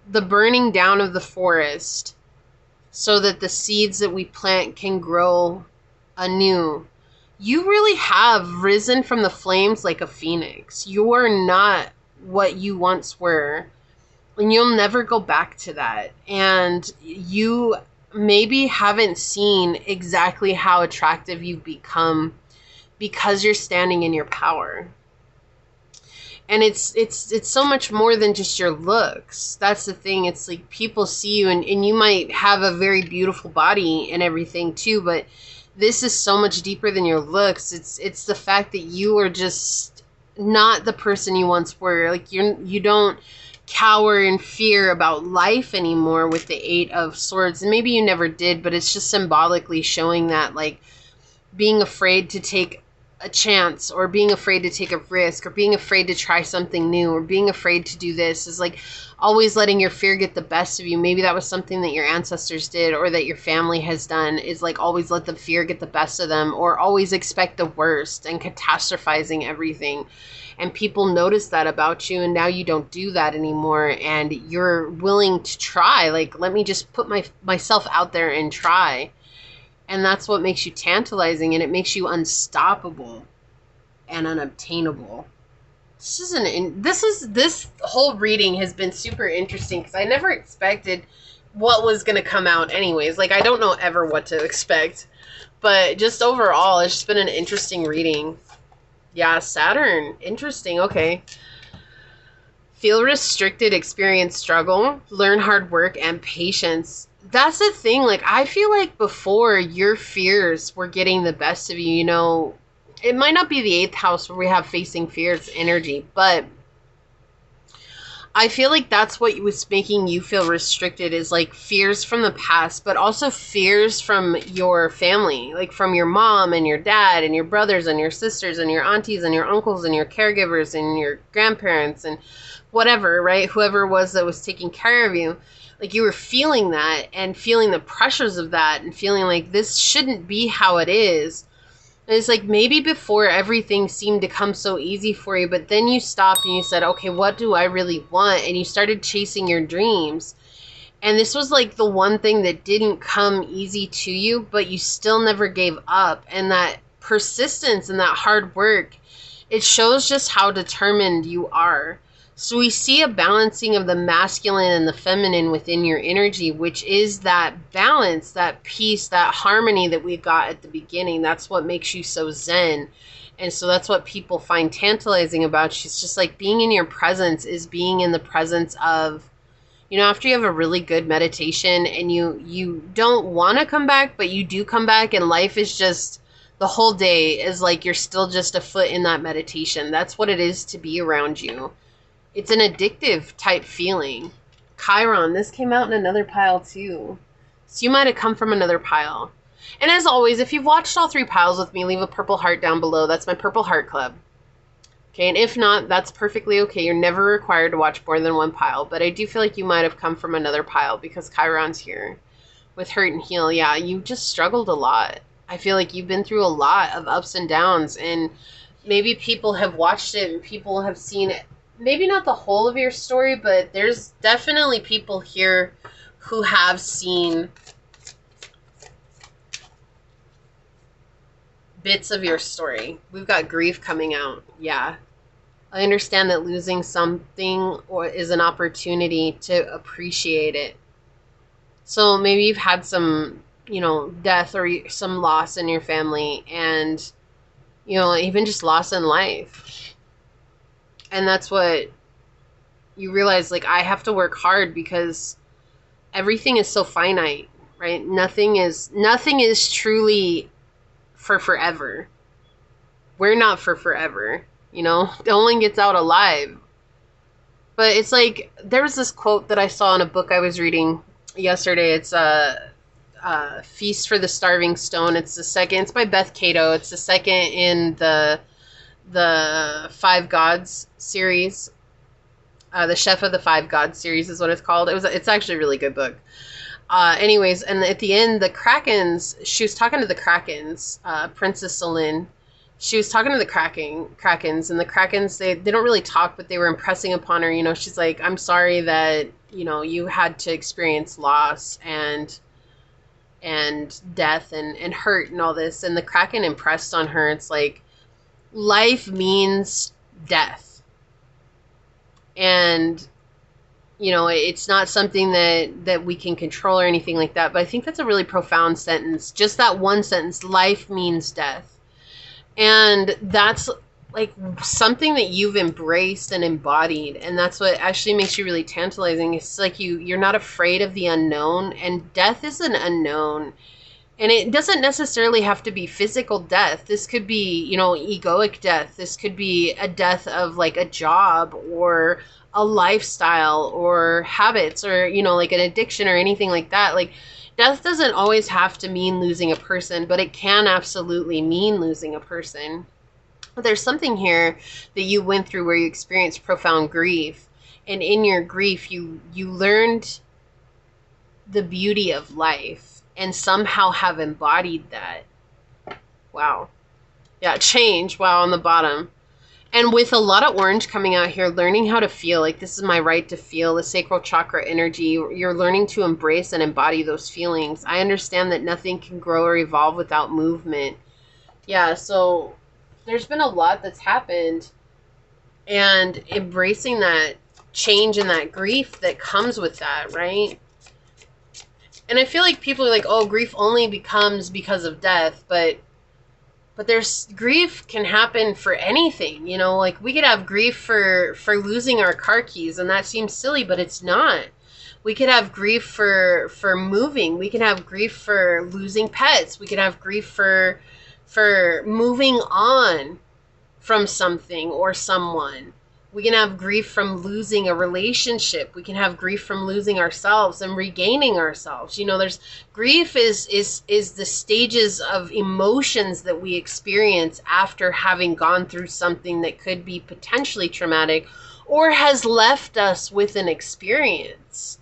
the burning down of the forest so that the seeds that we plant can grow anew. You really have risen from the flames like a phoenix. You are not what you once were, and you'll never go back to that. And you maybe haven't seen exactly how attractive you've become because you're standing in your power. And it's so much more than just your looks. That's the thing. It's like people see you, and you might have a very beautiful body and everything too, but this is so much deeper than your looks. It's the fact that you are just not the person you once were. Like, you don't cower in fear about life anymore with the Eight of Swords. And maybe you never did, but it's just symbolically showing that, like, being afraid to take a chance, or being afraid to take a risk, or being afraid to try something new, or being afraid to do this is like always letting your fear get the best of you. Maybe that was something that your ancestors did, or that your family has done, is like always let the fear get the best of them, or always expect the worst and catastrophizing everything. And people notice that about you, and now you don't do that anymore, and you're willing to try. Like, let me just put myself out there and try. And that's what makes you tantalizing, and it makes you unstoppable and unobtainable. This whole reading has been super interesting because I never expected what was going to come out anyways. Like, I don't know ever what to expect, but just overall, it's just been an interesting reading. Yeah, Saturn. Interesting. Okay. Feel restricted, experience struggle, learn hard work and patience. That's the thing. Like, I feel like before, your fears were getting the best of you. You know, it might not be the 8th house where we have facing fears energy, but I feel like that's what was making you feel restricted, is like fears from the past, but also fears from your family, like from your mom and your dad and your brothers and your sisters and your aunties and your uncles and your caregivers and your grandparents and whatever, right? Whoever it was that was taking care of you. Like, you were feeling that and feeling the pressures of that and feeling like this shouldn't be how it is. And it's like, maybe before everything seemed to come so easy for you, but then you stopped and you said, okay, what do I really want? And you started chasing your dreams. And this was like the one thing that didn't come easy to you, but you still never gave up. And that persistence and that hard work, it shows just how determined you are. So we see a balancing of the masculine and the feminine within your energy, which is that balance, that peace, that harmony that we got at the beginning. That's what makes you so zen. And so that's what people find tantalizing about you. It's just like being in your presence is being in the presence of, you know, after you have a really good meditation and you don't want to come back, but you do come back, and life is just, the whole day is like you're still just a foot in that meditation. That's what it is to be around you. It's an addictive type feeling. Chiron, this came out in another pile too. So you might have come from another pile. And as always, if you've watched all 3 piles with me, leave a purple heart down below. That's my Purple Heart Club. Okay, and if not, that's perfectly okay. You're never required to watch more than 1 pile. But I do feel like you might have come from another pile because Chiron's here with hurt and heal. Yeah, you just struggled a lot. I feel like you've been through a lot of ups and downs. And maybe people have watched it and people have seen it. Maybe not the whole of your story, but there's definitely people here who have seen bits of your story. We've got grief coming out. Yeah. I understand that losing something is an opportunity to appreciate it. So maybe you've had some, you know, death or some loss in your family, and, you know, even just loss in life. And that's what you realize, like, I have to work hard because everything is so finite, right? Nothing is truly for forever. We're not for forever, you know? No one gets out alive. But it's like, there was this quote that I saw in a book I was reading yesterday. It's Feast for the Starving Stone. It's the second. It's by Beth Cato. It's the second in the Five Gods series. The Chef of the Five Gods series is what it's called. It's actually a really good book. Anyways, and at the end, the Krakens. She was talking to the Krakens. Princess Celine. She was talking to the Krakens, and the Krakens, they don't really talk, but they were impressing upon her. You know, she's like, I'm sorry that, you know, you had to experience loss and death and hurt and all this. And the Kraken impressed on her, it's like, life means death. And, you know, it's not something that we can control or anything like that. But I think that's a really profound sentence. Just that one sentence, life means death. And that's like something that you've embraced and embodied. And that's what actually makes you really tantalizing. It's like you're not afraid of the unknown, and death is an unknown. And it doesn't necessarily have to be physical death. This could be, you know, egoic death. This could be a death of like a job or a lifestyle or habits or, you know, like an addiction or anything like that. Like, death doesn't always have to mean losing a person, but it can absolutely mean losing a person. But there's something here that you went through where you experienced profound grief. And in your grief, you learned the beauty of life and somehow have embodied that. Wow. Yeah, change. Wow, on the bottom. And with a lot of orange coming out here, learning how to feel, like this is my right to feel, the sacral chakra energy, you're learning to embrace and embody those feelings. I understand that nothing can grow or evolve without movement. Yeah, so there's been a lot that's happened, and embracing that change and that grief that comes with that, right? And I feel like people are like, oh, grief only becomes because of death, but there's grief can happen for anything, you know, like we could have grief for losing our car keys, and that seems silly, but it's not. We could have grief for moving. We can have grief for losing pets. We could have grief for moving on from something or someone. We can have grief from losing a relationship. We can have grief from losing ourselves and regaining ourselves. You know, there's grief is the stages of emotions that we experience after having gone through something that could be potentially traumatic or has left us with an experience.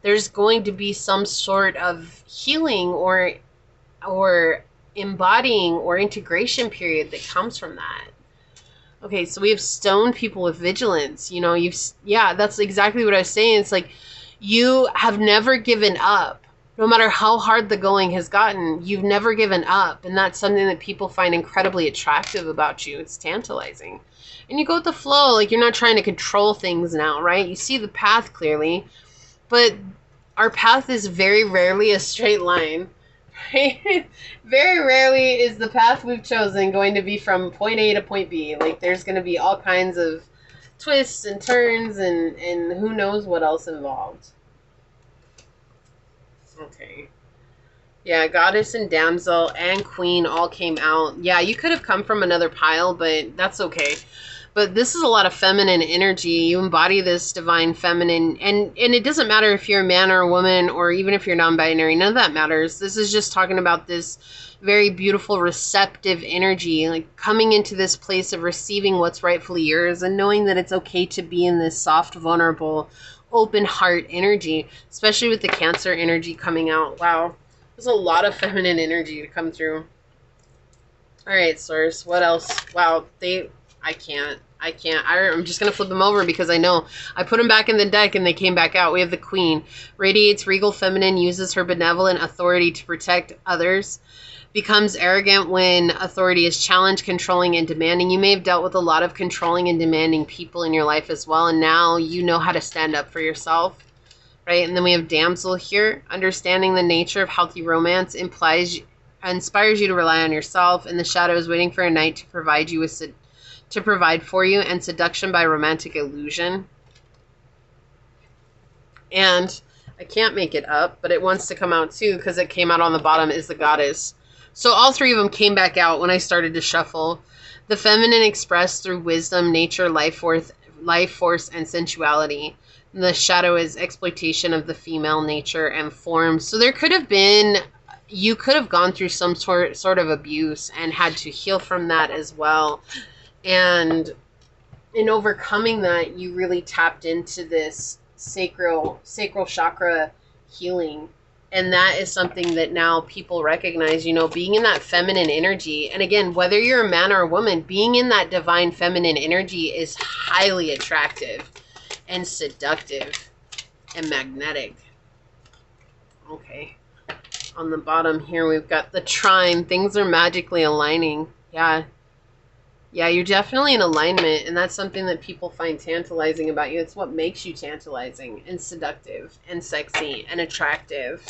There's going to be some sort of healing or embodying or integration period that comes from that. Okay, so we have stone people with vigilance. You know, yeah, that's exactly what I was saying. It's like you have never given up. No matter how hard the going has gotten, you've never given up. And that's something that people find incredibly attractive about you. It's tantalizing. And you go with the flow. Like, you're not trying to control things now, right? You see the path clearly. But our path is very rarely a straight line. Very rarely is the path we've chosen going to be from point A to point B. Like, there's going to be all kinds of twists and turns and who knows what else involved. Okay. Yeah, goddess and damsel and queen all came out. Yeah, you could have come from another pile, but that's okay. But this is a lot of feminine energy. You embody this divine feminine. And it doesn't matter if you're a man or a woman, or even if you're non-binary. None of that matters. This is just talking about this very beautiful, receptive energy. Like coming into this place of receiving what's rightfully yours and knowing that it's okay to be in this soft, vulnerable, open heart energy. Especially with the Cancer energy coming out. Wow. There's a lot of feminine energy to come through. All right, Source. What else? Wow. I can't. I'm just going to flip them over because I know. I put them back in the deck and they came back out. We have the Queen. Radiates regal feminine, uses her benevolent authority to protect others. Becomes arrogant when authority is challenged, controlling and demanding. You may have dealt with a lot of controlling and demanding people in your life as well. And now you know how to stand up for yourself. right? And then we have damsel here. Understanding the nature of healthy romance inspires you to rely on yourself, and the shadow is waiting for a knight to provide for you, and seduction by romantic illusion. And I can't make it up, but it wants to come out too because it came out on the bottom is the goddess. So all three of them came back out when I started to shuffle. The feminine expressed through wisdom, nature, life force, and sensuality. The shadow is exploitation of the female nature and forms. So there could have been, you could have gone through some sort of abuse and had to heal from that as well. And in overcoming that, you really tapped into this sacral chakra healing. And that is something that now people recognize, you know, being in that feminine energy. And again, whether you're a man or a woman, being in that divine feminine energy is highly attractive and seductive and magnetic. Okay. On the bottom here, we've got the trine. Things are magically aligning. Yeah. Yeah, you're definitely in alignment, and that's something that people find tantalizing about you. It's what makes you tantalizing and seductive and sexy and attractive.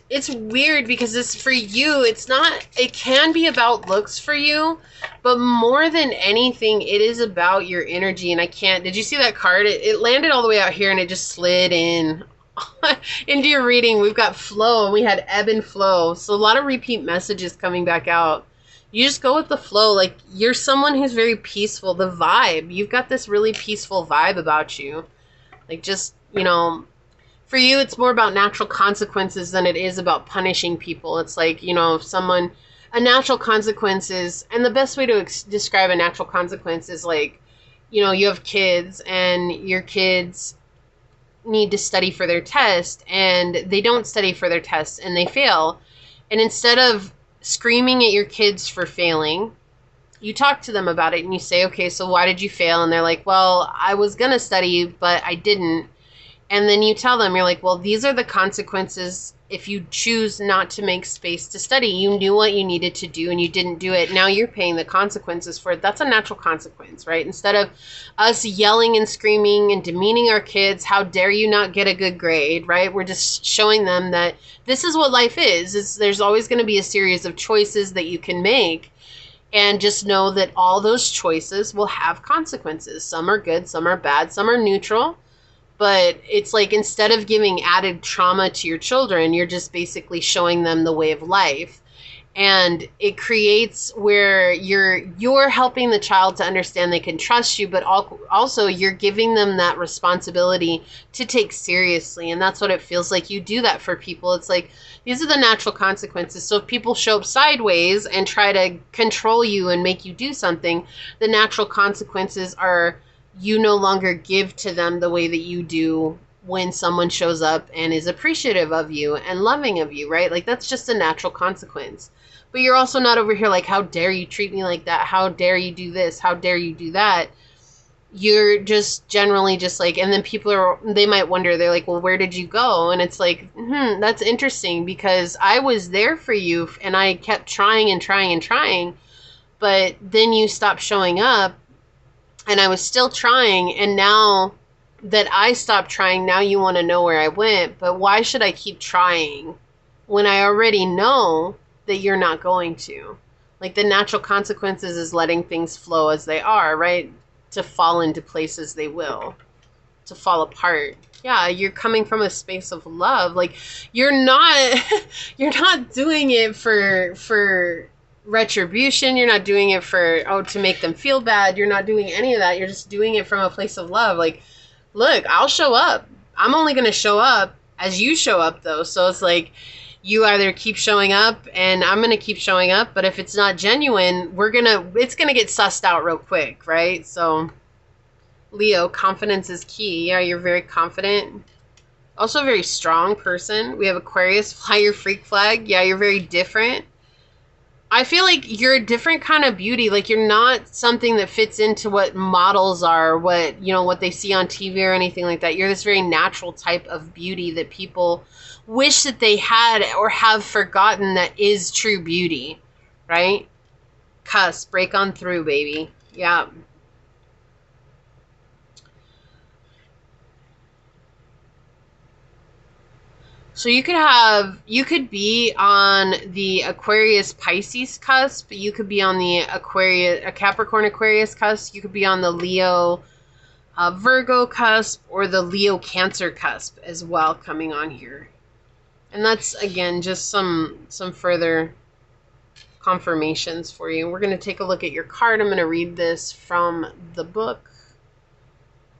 It's weird because this, for you, it's not, it can be about looks for you, but more than anything, it is about your energy. And I can't, did you see that card? It landed all the way out here and it just slid in into your reading. We've got flow and we had ebb and flow. So a lot of repeat messages coming back out. You just go with the flow. Like, you're someone who's very peaceful. The vibe, you've got this really peaceful vibe about you. Like, just, you know, for you, it's more about natural consequences than it is about punishing people. It's like, you know, if someone, a natural consequence is, and the best way to describe a natural consequence is like, you know, you have kids and your kids need to study for their test and they don't study for their tests and they fail. And instead of screaming at your kids for failing, you talk to them about it and you say, okay, so why did you fail? And they're like, well, I was going to study, but I didn't. And then you tell them, you're like, well, these are the consequences if you choose not to make space to study. You knew what you needed to do and you didn't do it. Now you're paying the consequences for it. That's a natural consequence, right? Instead of us yelling and screaming and demeaning our kids, how dare you not get a good grade, right? We're just showing them that this is what life is. There's always going to be a series of choices that you can make. And just know that all those choices will have consequences. Some are good, some are bad, some are neutral. But it's like, instead of giving added trauma to your children, you're just basically showing them the way of life. And it creates where you're helping the child to understand they can trust you, but also you're giving them that responsibility to take seriously. And that's what it feels like. You do that for people. It's like, these are the natural consequences. So if people show up sideways and try to control you and make you do something, the natural consequences are, you no longer give to them the way that you do when someone shows up and is appreciative of you and loving of you, right? Like, that's just a natural consequence. But you're also not over here like, how dare you treat me like that? How dare you do this? How dare you do that? You're just generally just like, and then they might wonder, they're like, well, where did you go? And it's like, that's interesting because I was there for you and I kept trying and trying and trying, but then you stopped showing up. And I was still trying, and now that I stopped trying, now you want to know where I went. But why should I keep trying when I already know that you're not going to? Like, the natural consequences is letting things flow as they are, right? To fall into places they will, to fall apart. Yeah, you're coming from a space of love. Like, you're not doing it for retribution. You're not doing it for, to make them feel bad. You're not doing any of that. You're just doing it from a place of love. Like, look, I'll show up. I'm only going to show up as you show up, though. So it's like, you either keep showing up and I'm going to keep showing up. But if it's not genuine, it's going to get sussed out real quick, right? So Leo, confidence is key. Yeah, you're very confident. Also a very strong person. We have Aquarius, fly your freak flag. Yeah, you're very different. I feel like you're a different kind of beauty. Like, you're not something that fits into what models are, what they see on TV or anything like that. You're this very natural type of beauty that people wish that they had or have forgotten that is true beauty, right? Cuss, break on through, baby. Yeah. So you could be on the Aquarius Pisces cusp. You could be on the Capricorn Aquarius cusp. You could be on the Leo Virgo cusp or the Leo Cancer cusp as well coming on here. And that's, again, just some further confirmations for you. We're going to take a look at your card. I'm going to read this from the book.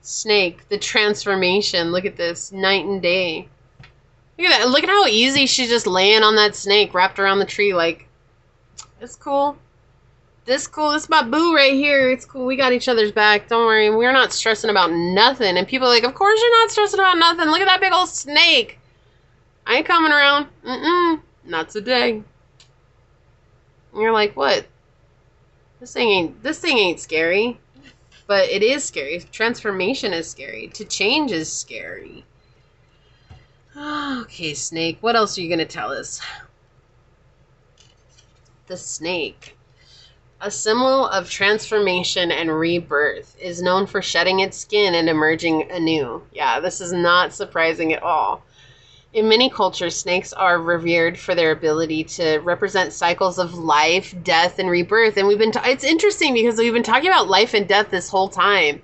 Snake, the transformation. Look at this, night and day. Look at that. Look at how easy she's just laying on that snake wrapped around the tree. Like, it's cool. This cool. This is my boo right here. It's cool. We got each other's back. Don't worry. We're not stressing about nothing. And people are like, of course you're not stressing about nothing. Look at that big old snake. I ain't coming around. Not today. And you're like, what? This thing ain't scary. But it is scary. Transformation is scary. To change is scary. Okay, snake. What else are you going to tell us? The snake. A symbol of transformation and rebirth, is known for shedding its skin and emerging anew. Yeah, this is not surprising at all. In many cultures, snakes are revered for their ability to represent cycles of life, death, and rebirth. And it's interesting because we've been talking about life and death this whole time.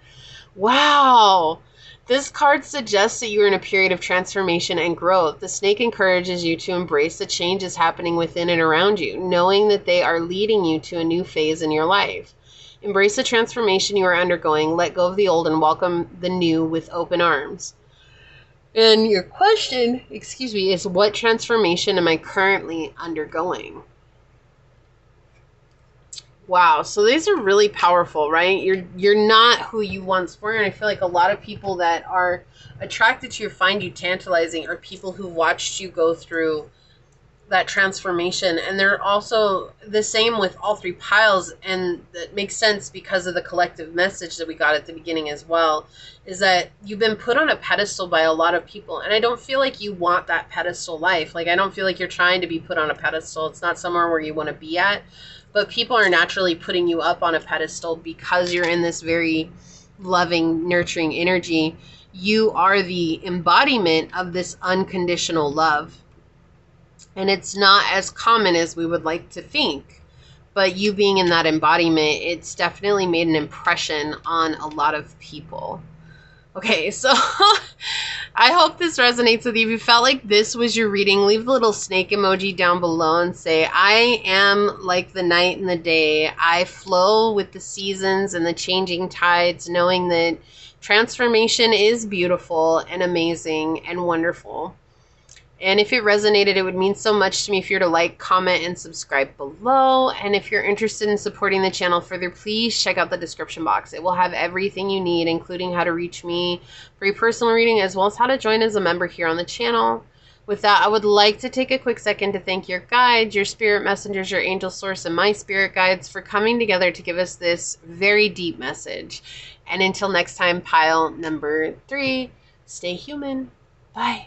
Wow. This card suggests that you are in a period of transformation and growth. The snake encourages you to embrace the changes happening within and around you, knowing that they are leading you to a new phase in your life. Embrace the transformation you are undergoing, let go of the old, and welcome the new with open arms. And your question, is what transformation am I currently undergoing? Wow, so these are really powerful, right? You're not who you once were, and I feel like a lot of people that are attracted to you, find you tantalizing, are people who watched you go through that transformation. And they're also the same with all three piles, and that makes sense because of the collective message that we got at the beginning as well, is that you've been put on a pedestal by a lot of people, and I don't feel like you want that pedestal life. Like, I don't feel like you're trying to be put on a pedestal. It's not somewhere where you want to be at. But people are naturally putting you up on a pedestal because you're in this very loving, nurturing energy. You are the embodiment of this unconditional love. And it's not as common as we would like to think. But you being in that embodiment, it's definitely made an impression on a lot of people. Okay, so I hope this resonates with you. If you felt like this was your reading, leave the little snake emoji down below and say, I am like the night and the day. I flow with the seasons and the changing tides, knowing that transformation is beautiful and amazing and wonderful. And if it resonated, it would mean so much to me if you were to like, comment, and subscribe below. And if you're interested in supporting the channel further, please check out the description box. It will have everything you need, including how to reach me for your personal reading, as well as how to join as a member here on the channel. With that, I would like to take a quick second to thank your guides, your spirit messengers, your angel source, and my spirit guides for coming together to give us this very deep message. And until next time, pile number 3, stay human. Bye.